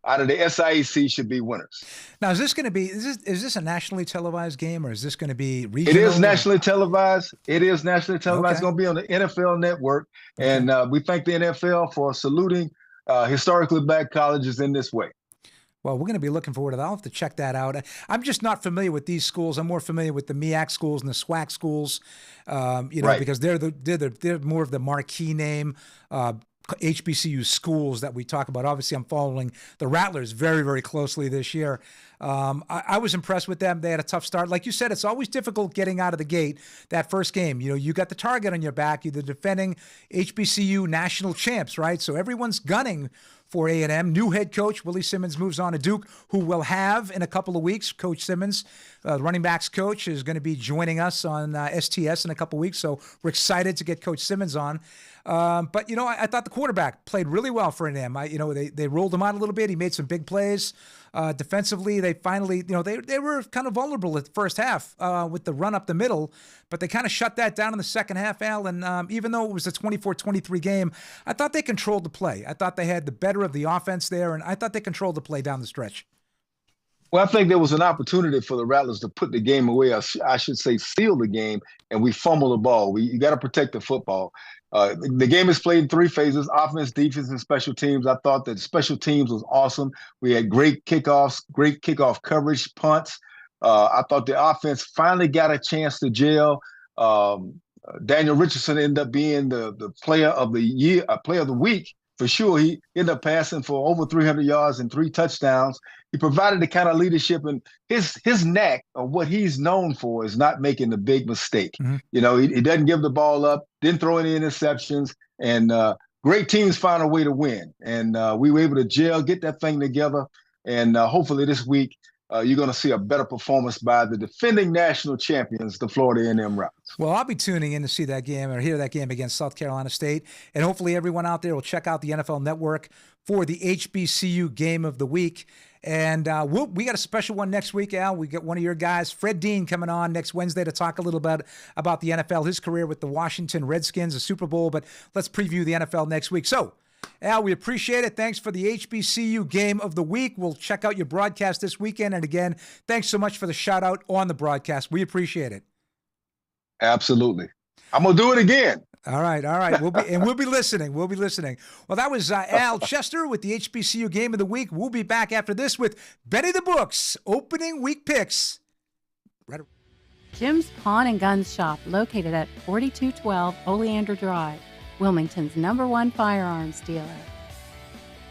out of the SIAC should be winners. Now, is this a nationally televised game, or is this going to be regional? It is nationally televised. It is nationally televised. Okay. It's going to be on the NFL Network, and we thank the NFL for saluting historically black colleges in this way. Well, we're going to be looking forward to that. I'll have to check that out. I'm just not familiar with these schools. I'm more familiar with the MEAC schools and the SWAC schools, Right. because they're more of the marquee name HBCU schools that we talk about. Obviously, I'm following the Rattlers very, very closely this year. I was impressed with them. They had a tough start. Like you said, it's always difficult getting out of the gate that first game. You got the target on your back. You're the defending HBCU national champs, right? So everyone's gunning for A&M. New head coach Willie Simmons moves on to Duke, who will have in a couple of weeks. Coach Simmons, the running backs coach, is going to be joining us on STS in a couple of weeks. So we're excited to get Coach Simmons on. But I thought the quarterback played really well for A&M. They rolled him out a little bit. He made some big plays. Defensively, they finally, they were kind of vulnerable at the first half with the run up the middle, but they kind of shut that down in the second half, Al. And even though it was a 24-23 game, I thought they controlled the play. I thought they had the better of the offense there, and I thought they controlled the play down the stretch. Well, I think there was an opportunity for the Rattlers to put the game away, or I should say seal the game, and we fumbled the ball. You got to protect the football. The game is played in three phases: offense, defense, and special teams. I thought that special teams was awesome. We had great kickoffs, great kickoff coverage, punts. I thought the offense finally got a chance to gel. Daniel Richardson ended up being the player of the year, player of the week for sure. He ended up passing for over 300 yards and 3 touchdowns. He provided the kind of leadership, and his knack of what he's known for is not making the big mistake. Mm-hmm. He doesn't give the ball up, didn't throw any interceptions, and great teams find a way to win. And we were able to gel, get that thing together, and hopefully this week you're going to see a better performance by the defending national champions, the Florida A&M Rattlers. Well, I'll be tuning in to see that game or hear that game against South Carolina State, and hopefully everyone out there will check out the NFL Network for the HBCU Game of the Week. And we got a special one next week, Al. We got one of your guys, Fred Dean, coming on next Wednesday to talk a little bit about the NFL, his career with the Washington Redskins, the Super Bowl. But let's preview the NFL next week. So, Al, we appreciate it. Thanks for the HBCU Game of the Week. We'll check out your broadcast this weekend. And again, thanks so much for the shout out on the broadcast. We appreciate it. Absolutely. I'm going to do it again. All right. We'll be listening. Well, that was Al Chester with the HBCU Game of the Week. We'll be back after this with Benny the Book's opening week picks. Jim's Pawn and Gun Shop, located at 4212 Oleander Drive, Wilmington's #1 firearms dealer.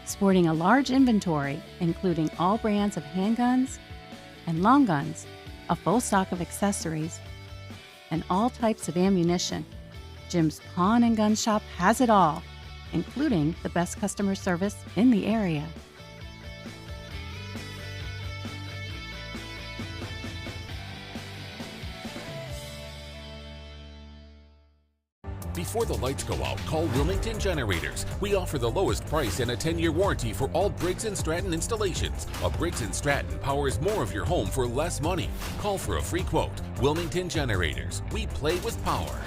Sporting a large inventory, including all brands of handguns and long guns, a full stock of accessories, and all types of ammunition, Jim's Pawn and Gun Shop has it all, including the best customer service in the area. Before the lights go out, call Wilmington Generators. We offer the lowest price and a 10-year warranty for all Briggs & Stratton installations. A Briggs & Stratton powers more of your home for less money. Call for a free quote. Wilmington Generators. We play with power.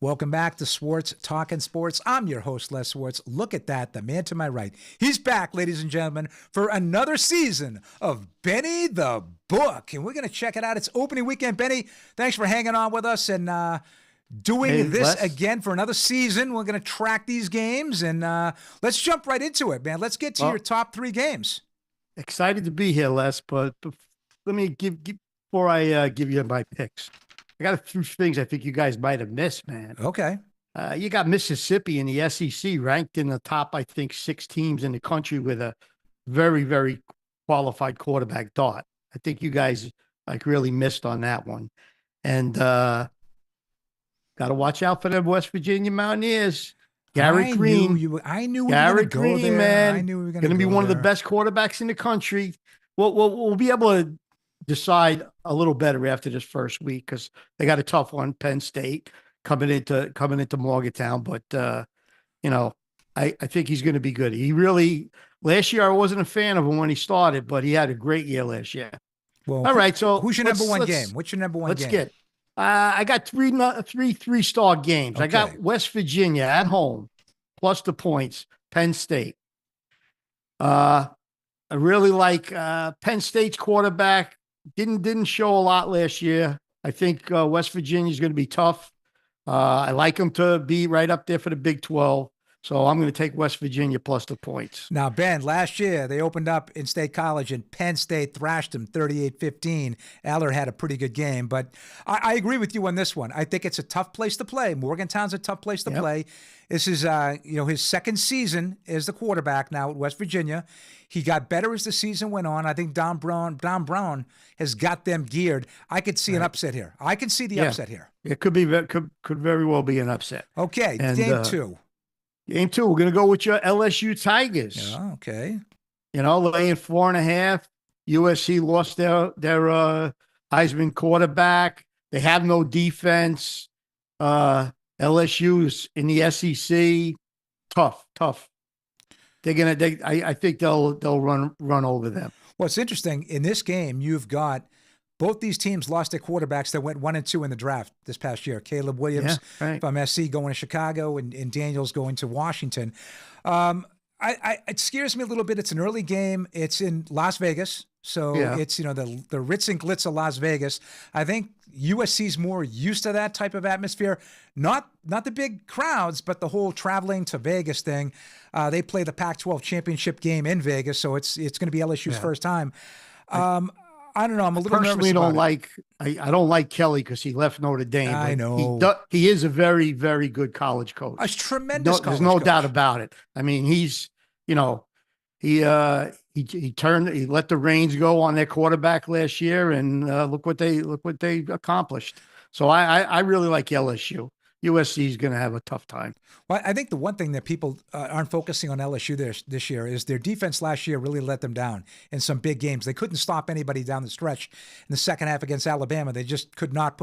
Welcome back to Swartz Talkin Sports. I'm your host, Les Swartz. Look at that, the man to my right. He's back, ladies and gentlemen, for another season of Benny the Book. And we're going to check it out. It's opening weekend. Benny, thanks for hanging on with us and doing this again for another season. We're going to track these games, and let's jump right into it, man. Let's get to your top 3 games. Excited to be here, Les, but let me before I give you my picks, I got a few things I think you guys might have missed, man. Okay. You got Mississippi in the SEC ranked in the top, I think, 6 teams in the country with a very, very qualified quarterback, Dart. I think you guys really missed on that one. And got to watch out for the West Virginia Mountaineers. Garrett Green. I knew we Garrett were going to go Green, there. man. I knew we were going to be one of the best quarterbacks in the country. We'll be able to decide a little better after this first week because they got a tough one, Penn State coming into Morgantown. But I think he's going to be good. He really last year I wasn't a fan of him when he started, but he had a great year last year. Well, all right. So who's your number one game? What's your number one game? Let's get. I got three-star games. Okay. I got West Virginia at home plus the points. Penn State. I really like Penn State's quarterback. Didn't show a lot last year. I think West Virginia is going to be tough. I like them to be right up there for the Big 12. So I'm going to take West Virginia plus the points. Now, Ben, last year they opened up in State College and Penn State thrashed them 38-15. Aller had a pretty good game, but I agree with you on this one. I think it's a tough place to play. Morgantown's a tough place to play. This is his second season as the quarterback now at West Virginia. He got better as the season went on. I think Don Brown has got them geared. I could see an upset here. I can see the upset here. It could very well be an upset. Okay, game 2. Game 2, we're going to go with your LSU Tigers. Yeah, okay. Laying 4.5. USC lost their Heisman quarterback. They have no defense. LSU's in the SEC. Tough. I think they'll run over them. Well, it's interesting. In this game, you've got both these teams lost their quarterbacks that went 1 and 2 in the draft this past year. Caleb Williams from SC going to Chicago and Daniels going to Washington. It scares me a little bit. It's an early game. It's in Las Vegas. So it's, the Ritz and Glitz of Las Vegas. I think USC's more used to that type of atmosphere. Not the big crowds, but the whole traveling to Vegas thing. They play the Pac-12 championship game in Vegas, so it's going to be LSU's first time. I don't know. I'm a little personally nervous I don't like Kelly because he left Notre Dame. I know he is a very, very good college coach. A tremendous. There's no doubt about it. I mean, he's he let the reins go on their quarterback last year, and look what they accomplished. So I really like LSU. USC is going to have a tough time. Well, I think the one thing that people aren't focusing on LSU this year is their defense last year really let them down in some big games. They couldn't stop anybody down the stretch in the second half against Alabama. They just could not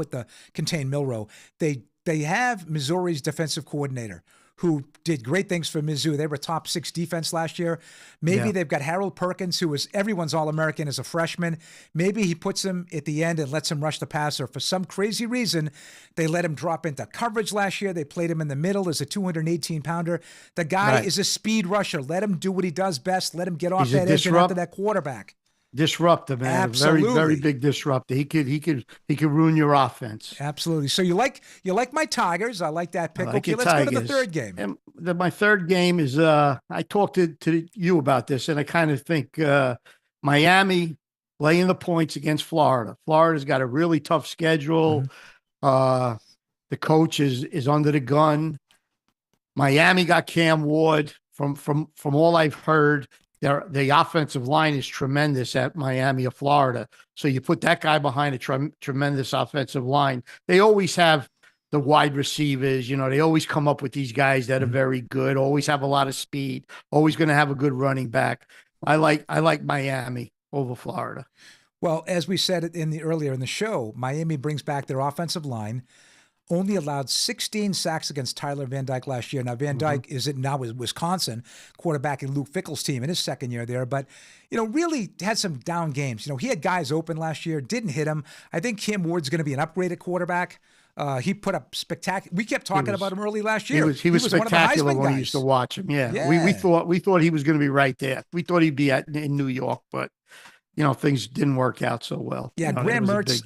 contain Milroe. They have Missouri's defensive coordinator who did great things for Mizzou. They were top 6 defense last year. Maybe they've got Harold Perkins, who was everyone's All-American as a freshman. Maybe he puts him at the end and lets him rush the passer. For some crazy reason, they let him drop into coverage last year. They played him in the middle as a 218-pounder. The guy is a speed rusher. Let him do what he does best. Let him get off that edge and after that quarterback. Disruptor, man. Absolutely. Very, very big disruptor. He could ruin your offense. Absolutely. So you like my Tigers. I like that pick. Okay, let's go to the third game. And my third game is I talked to you about this, and I kind of think Miami laying the points against Florida. Florida's got a really tough schedule. The coach is under the gun. Miami got Cam Ward. From all I've heard, the offensive line is tremendous at Miami of Florida. So you put that guy behind a tremendous offensive line. They always have the wide receivers. They always come up with these guys that are very good, always have a lot of speed, always going to have a good running back. I like Miami over Florida. Well, as we said earlier in the show, Miami brings back their offensive line. Only allowed 16 sacks against Tyler Van Dyke last year. Now, Van Dyke is now with Wisconsin, quarterbacking Luke Fickell's team in his second year there, but, really had some down games. He had guys open last year, didn't hit him. I think Cam Ward's going to be an upgraded quarterback. He put up spectacular. We kept talking about him early last year. He was spectacular when we used to watch him. Yeah. We thought he was going to be right there. We thought he'd be in New York, but things didn't work out so well. Yeah, Graham Mertz,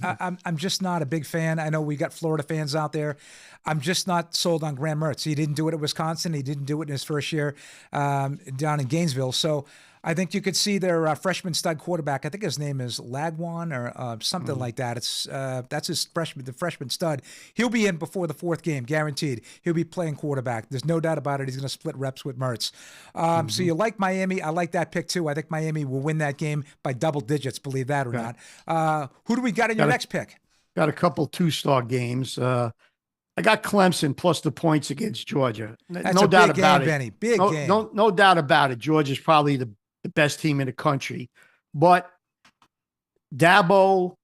I'm just not a big fan. I know we got Florida fans out there. I'm just not sold on Graham Mertz. He didn't do it at Wisconsin. He didn't do it in his first year down in Gainesville. So I think you could see their freshman stud quarterback. I think his name is Lagwan or something like that. That's the freshman stud. He'll be in before the fourth game, guaranteed. He'll be playing quarterback. There's no doubt about it. He's going to split reps with Mertz. So you like Miami. I like that pick too. I think Miami will win that game by double digits, believe that or not. Who do we got in your next pick? Got a couple 2-star games. I got Clemson plus the points against Georgia. That's no a doubt big about game, it. Benny. Big game. No doubt about it. Georgia's probably the best team in the country. But Dabo,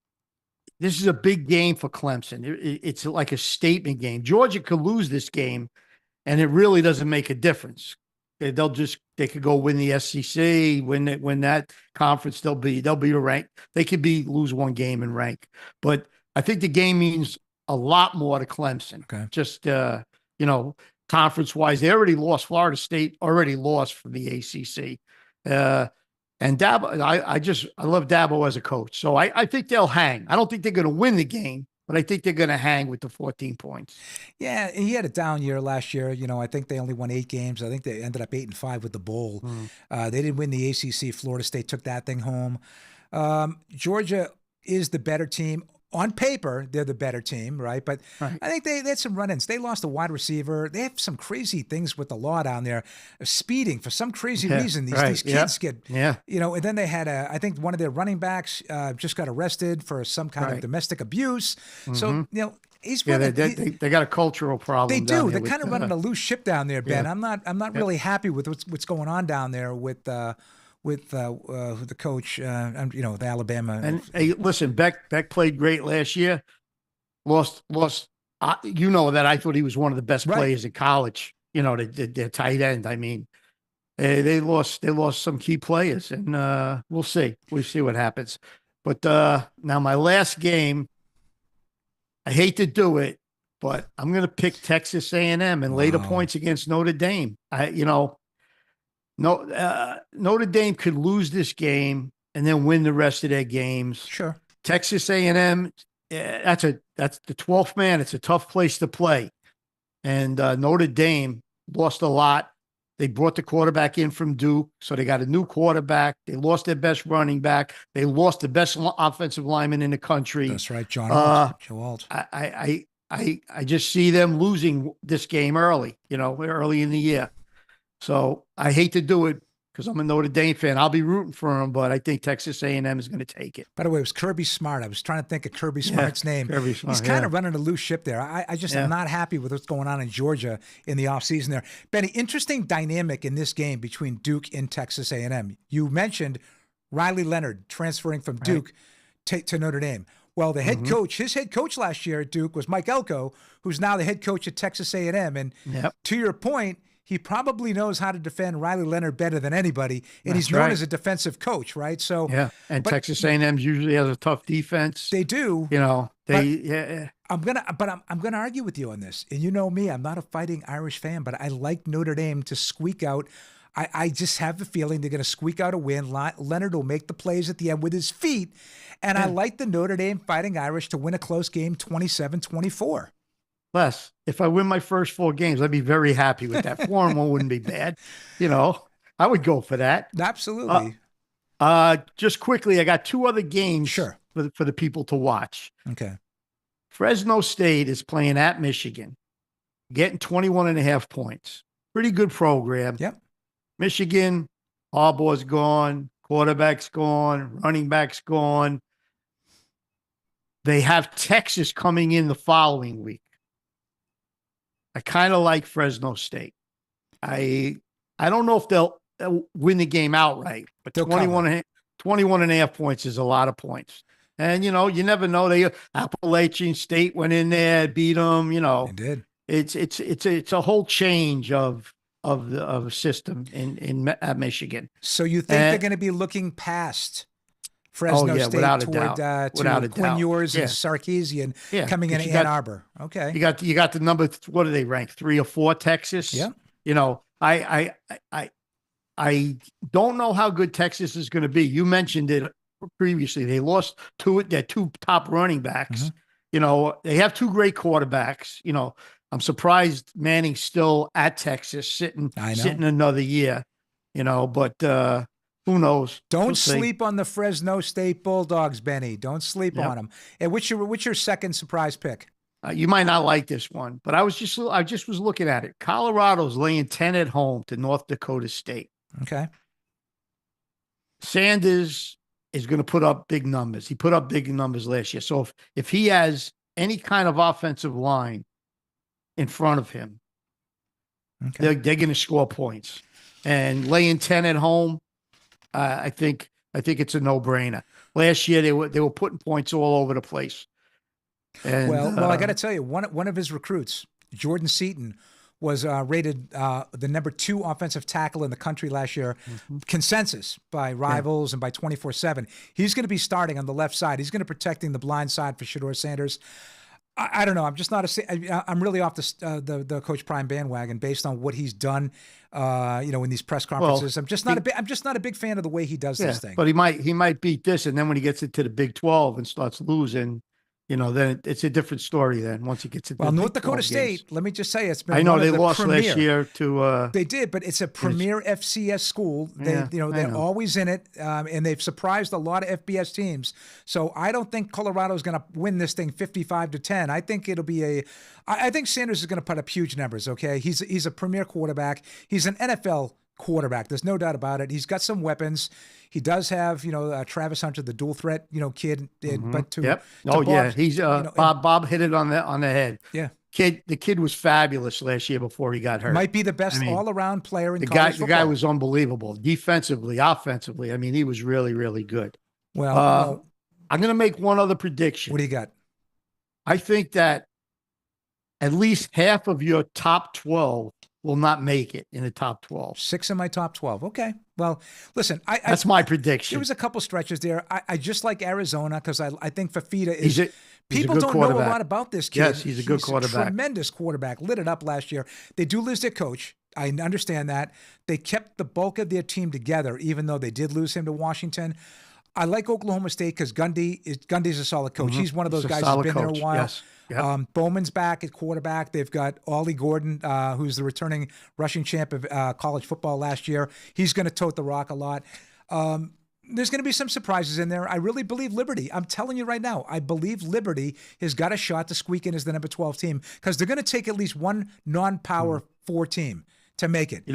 this is a big game for Clemson. It's like a statement game. Georgia could lose this game, and it really doesn't make a difference. They could go win the SEC, win that conference. They'll be ranked. They could lose one game in rank. But I think the game means a lot more to Clemson. Okay. Just conference wise, they already lost. Florida State already lost from the ACC. And Dabo, I love Dabo as a coach. So I think they'll hang. I don't think they're going to win the game, but I think they're going to hang with the 14 points. Yeah, he had a down year last year. I think they only won 8 games. I think they ended up 8-5 with the bowl. They didn't win the ACC. Florida State took that thing home. Georgia is the better team. On paper, they're the better team, right? But right. I think they had some run-ins. They lost a wide receiver. They have some crazy things with the law down there. Speeding for some crazy reason. These kids get, and then they had I think one of their running backs just got arrested for some kind of domestic abuse. So, he's running. They got a cultural problem. They do. They're kind of running a loose ship down there, Ben. Yeah. I'm not really happy with what's going on down there with the coach, the Alabama. And hey, listen, Beck played great last year. Lost. That I thought he was one of the best players in college. The tight end. I mean, they lost some key players, and we'll see. We'll see what happens. But now my last game, I hate to do it, but I'm going to pick Texas A&M and lay the points against Notre Dame. Notre Dame could lose this game and then win the rest of their games. Sure. Texas A&M, that's the 12th man. It's a tough place to play. And Notre Dame lost a lot. They brought the quarterback in from Duke, so they got a new quarterback. They lost their best running back. They lost the best offensive lineman in the country. That's right, Joe Alt. I just see them losing this game early in the year. So I hate to do it because I'm a Notre Dame fan. I'll be rooting for them, but I think Texas A&M is going to take it. By the way, it was Kirby Smart. I was trying to think of Kirby Smart's name. Kirby Smart, He's kind of running a loose ship there. I just am not happy with what's going on in Georgia in the offseason there. Benny, interesting dynamic in this game between Duke and Texas A&M. You mentioned Riley Leonard transferring from Duke to Notre Dame. Well, the head coach, his head coach last year at Duke was Mike Elko, who's now the head coach at Texas A&M. And to your point, he probably knows how to defend Riley Leonard better than anybody, and he's known as a defensive coach, right? So Texas A&M usually has a tough defense. They do. I'm gonna argue with you on this, and you know me, I'm not a Fighting Irish fan, but I like Notre Dame to squeak out. I just have the feeling they're going to squeak out a win. Leonard will make the plays at the end with his feet, and I like the Notre Dame Fighting Irish to win a close game, 27-24. Les, if I win my first 4 games, I'd be very happy with that. 4-1 wouldn't be bad. I would go for that. Absolutely. Just quickly, I got 2 other games for the people to watch. Okay. Fresno State is playing at Michigan, getting 21.5 points. Pretty good program. Yep. Michigan, Harbaugh's gone, quarterback's gone, running back's gone. They have Texas coming in the following week. I kind of like Fresno State. I don't know if they'll win the game outright, but 21.5 points is a lot of points. And, you never know. Appalachian State went in there, beat them, They did. It's a whole change of a system at Michigan. So you think they're going to be looking past Fresno yeah, State without a toward doubt. Without a to Quinn doubt. Ewers Yeah. and Sarkeesian Yeah, coming in but you Ann got- Arbor. Okay. You got the number. What do they rank? 3 or 4? Texas. Yeah. You know, I don't know how good Texas is going to be. You mentioned it previously. They lost their 2 top running backs. Mhm. You know, they have 2 great quarterbacks. You know, I'm surprised Manning's still at Texas, sitting another year. You know, but who knows? Don't We'll see. sleep on the Fresno State Bulldogs, Benny. Don't sleep on them. And what's your second surprise pick? You might not like this one, but I just was looking at it. Colorado's laying 10 at home to North Dakota State. Okay. Sanders is going to put up big numbers. He put up big numbers last year. So if he has any kind of offensive line in front of him, they're going to score points. And laying 10 at home, I think it's a no-brainer. Last year they were putting points all over the place. And, well, I got to tell you, one of his recruits, Jordan Seaton, was rated the number 2 offensive tackle in the country last year, consensus by Rivals and by 24/7. He's going to be starting on the left side. He's going to be protecting the blind side for Shedeur Sanders. I don't know. I'm just not I'm really off the Coach Prime bandwagon based on what he's done. In these press conferences. Well, I'm just not a big fan of the way he does this thing. But he might beat this, and then when he gets into the Big 12 and starts losing, then it's a different story. Then once he gets into North Dakota State, let me just say it's been. I know one they of the lost premier. last year to. They did, but it's a premier FCS school. They're always in it, and they've surprised a lot of FBS teams. So I don't think Colorado is going to win this thing 55-10. I think it'll be I think Sanders is going to put up huge numbers. Okay, he's a premier quarterback. He's an NFL quarterback. There's no doubt about it. He's got some weapons. He does have, Travis Hunter, the dual threat, kid. But he's Bob hit it on the head. Yeah, the kid was fabulous last year before he got hurt. Might be the best all-around player in college football. The guy was unbelievable, defensively, offensively. I mean, he was really, really good. Well, I'm going to make one other prediction. What do you got? I think that at least half of your top 12 will not make it in the top 12. 6 in my top 12. Okay. Well, listen, that's my prediction. There was a couple stretches there. I just like Arizona because I think Fafita is. People don't know a lot about this kid. Yes, he's a good quarterback. Tremendous quarterback. Lit it up last year. They do lose their coach. I understand that. They kept the bulk of their team together, even though they did lose him to Washington. I like Oklahoma State because Gundy's a solid coach. He's one of those guys who's been there a while. Yes. Yep. Bowman's back at quarterback. They've got Ollie Gordon, who's the returning rushing champ of college football last year. He's going to tote the rock a lot. There's going to be some surprises in there. I really believe Liberty. I'm telling you right now, I believe Liberty has got a shot to squeak in as the number 12 team because they're going to take at least one non-power 4 team to make it. You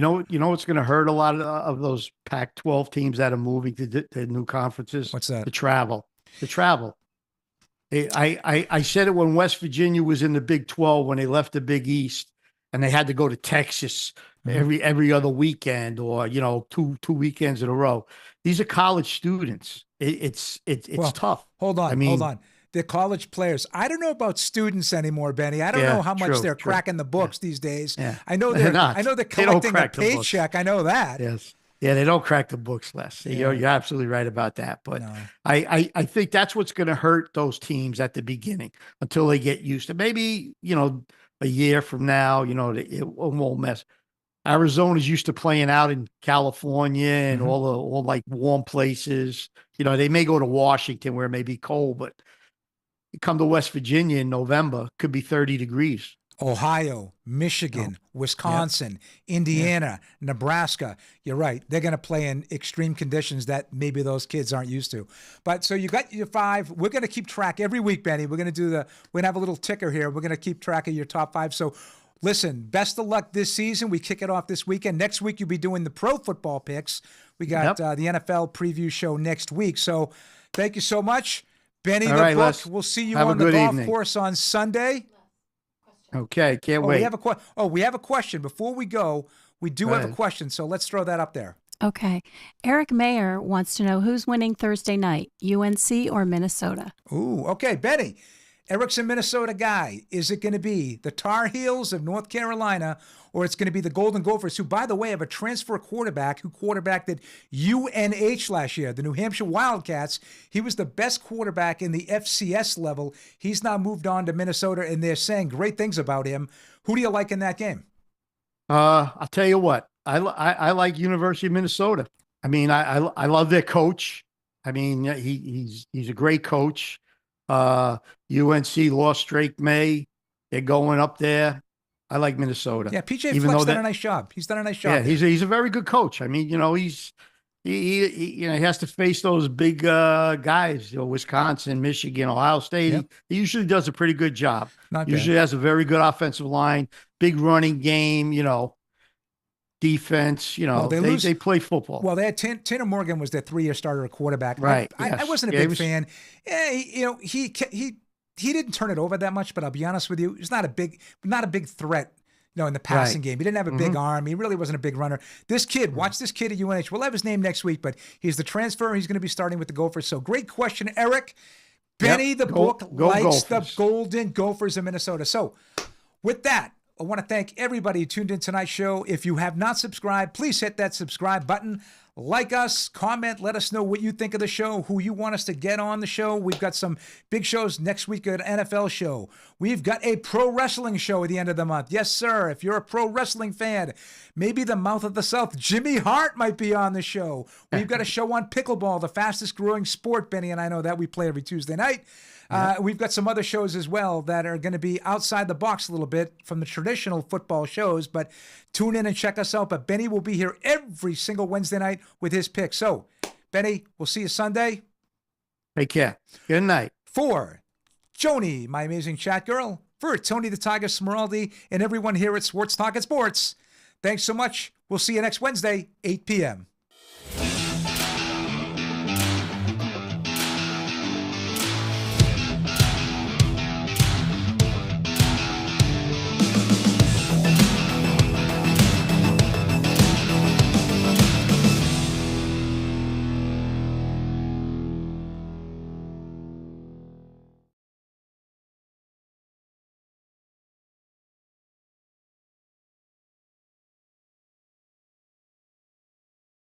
know what's going to hurt a lot of those Pac-12 teams that are moving to new conferences? What's that? The travel. I said it when West Virginia was in the Big 12 when they left the Big East and they had to go to Texas every other weekend or two weekends in a row. These are college students. It's tough. Hold on. They're college players. I don't know about students anymore, Benny. I don't know how much they're cracking the books these days. Yeah. I know they're collecting a paycheck. I know that. Yes. Yeah, they don't crack the books less. Yeah. You're absolutely right about that. But no. I think that's what's going to hurt those teams at the beginning until they get used to. Maybe, a year from now, it won't mess. Arizona's used to playing out in California and all like warm places. They may go to Washington where it may be cold, but you come to West Virginia in November, could be 30 degrees. Ohio, Michigan, Wisconsin, Indiana, Nebraska. You're right. They're going to play in extreme conditions that maybe those kids aren't used to. But so you got your 5. We're going to keep track every week, Benny. We're going to have a little ticker here. We're going to keep track of your top 5. So listen, best of luck this season. We kick it off this weekend. Next week, you'll be doing the pro football picks. We got the NFL preview show next week. So thank you so much. Benny the Book. Les, we'll see you on the golf course on Sunday. Okay, can't wait. We have a question. Before we go, we do have a question, so let's throw that up there. Okay. Eric Mayer wants to know who's winning Thursday night, UNC or Minnesota? Ooh, okay, Benny. Eric's a Minnesota guy. Is it going to be the Tar Heels of North Carolina, or it's going to be the Golden Gophers, who, by the way, have a transfer quarterback who quarterbacked at UNH last year, the New Hampshire Wildcats. He was the best quarterback in the FCS level. He's now moved on to Minnesota, and they're saying great things about him. Who do you like in that game? I'll tell you what. I like University of Minnesota. I mean, I love their coach. I mean, he's a great coach. UNC lost Drake May. They're going up there. I like Minnesota. Yeah, PJ Fleck's done a nice job. He's done a nice job. Yeah, he's a very good coach. I mean, he has to face those big guys, Wisconsin, Michigan, Ohio State. Yep. He usually does a pretty good job. Not usually bad. has a very good offensive line, big running game, defense, they play football. Well, they had Tanner Morgan was their 3-year starter at quarterback. Right. I wasn't a big fan. Yeah, he didn't turn it over that much, but I'll be honest with you, he's not a big threat, in the passing game. He didn't have a big arm. He really wasn't a big runner. This kid, watch this kid at UNH. We'll have his name next week, but he's the transfer. He's going to be starting with the Gophers. So great question, Eric. Benny, the book, likes the Golden Gophers of Minnesota. So with that, I want to thank everybody who tuned in tonight's show. If you have not subscribed, please hit that subscribe button. Like us, comment, let us know what you think of the show, who you want us to get on the show. We've got some big shows next week, an NFL show. We've got a pro wrestling show at the end of the month. Yes, sir. If you're a pro wrestling fan, maybe the Mouth of the South, Jimmy Hart might be on the show. We've got a show on pickleball, the fastest growing sport, Benny and I know that. We play every Tuesday night. We've got some other shows as well that are going to be outside the box a little bit from the traditional football shows, but tune in and check us out. But Benny will be here every single Wednesday night with his picks. So, Benny, we'll see you Sunday. Take care. Good night. For Joni, my amazing chat girl, for Tony the Tiger Smeraldi, and everyone here at Swartz Talkin Sports, thanks so much. We'll see you next Wednesday, 8 p.m.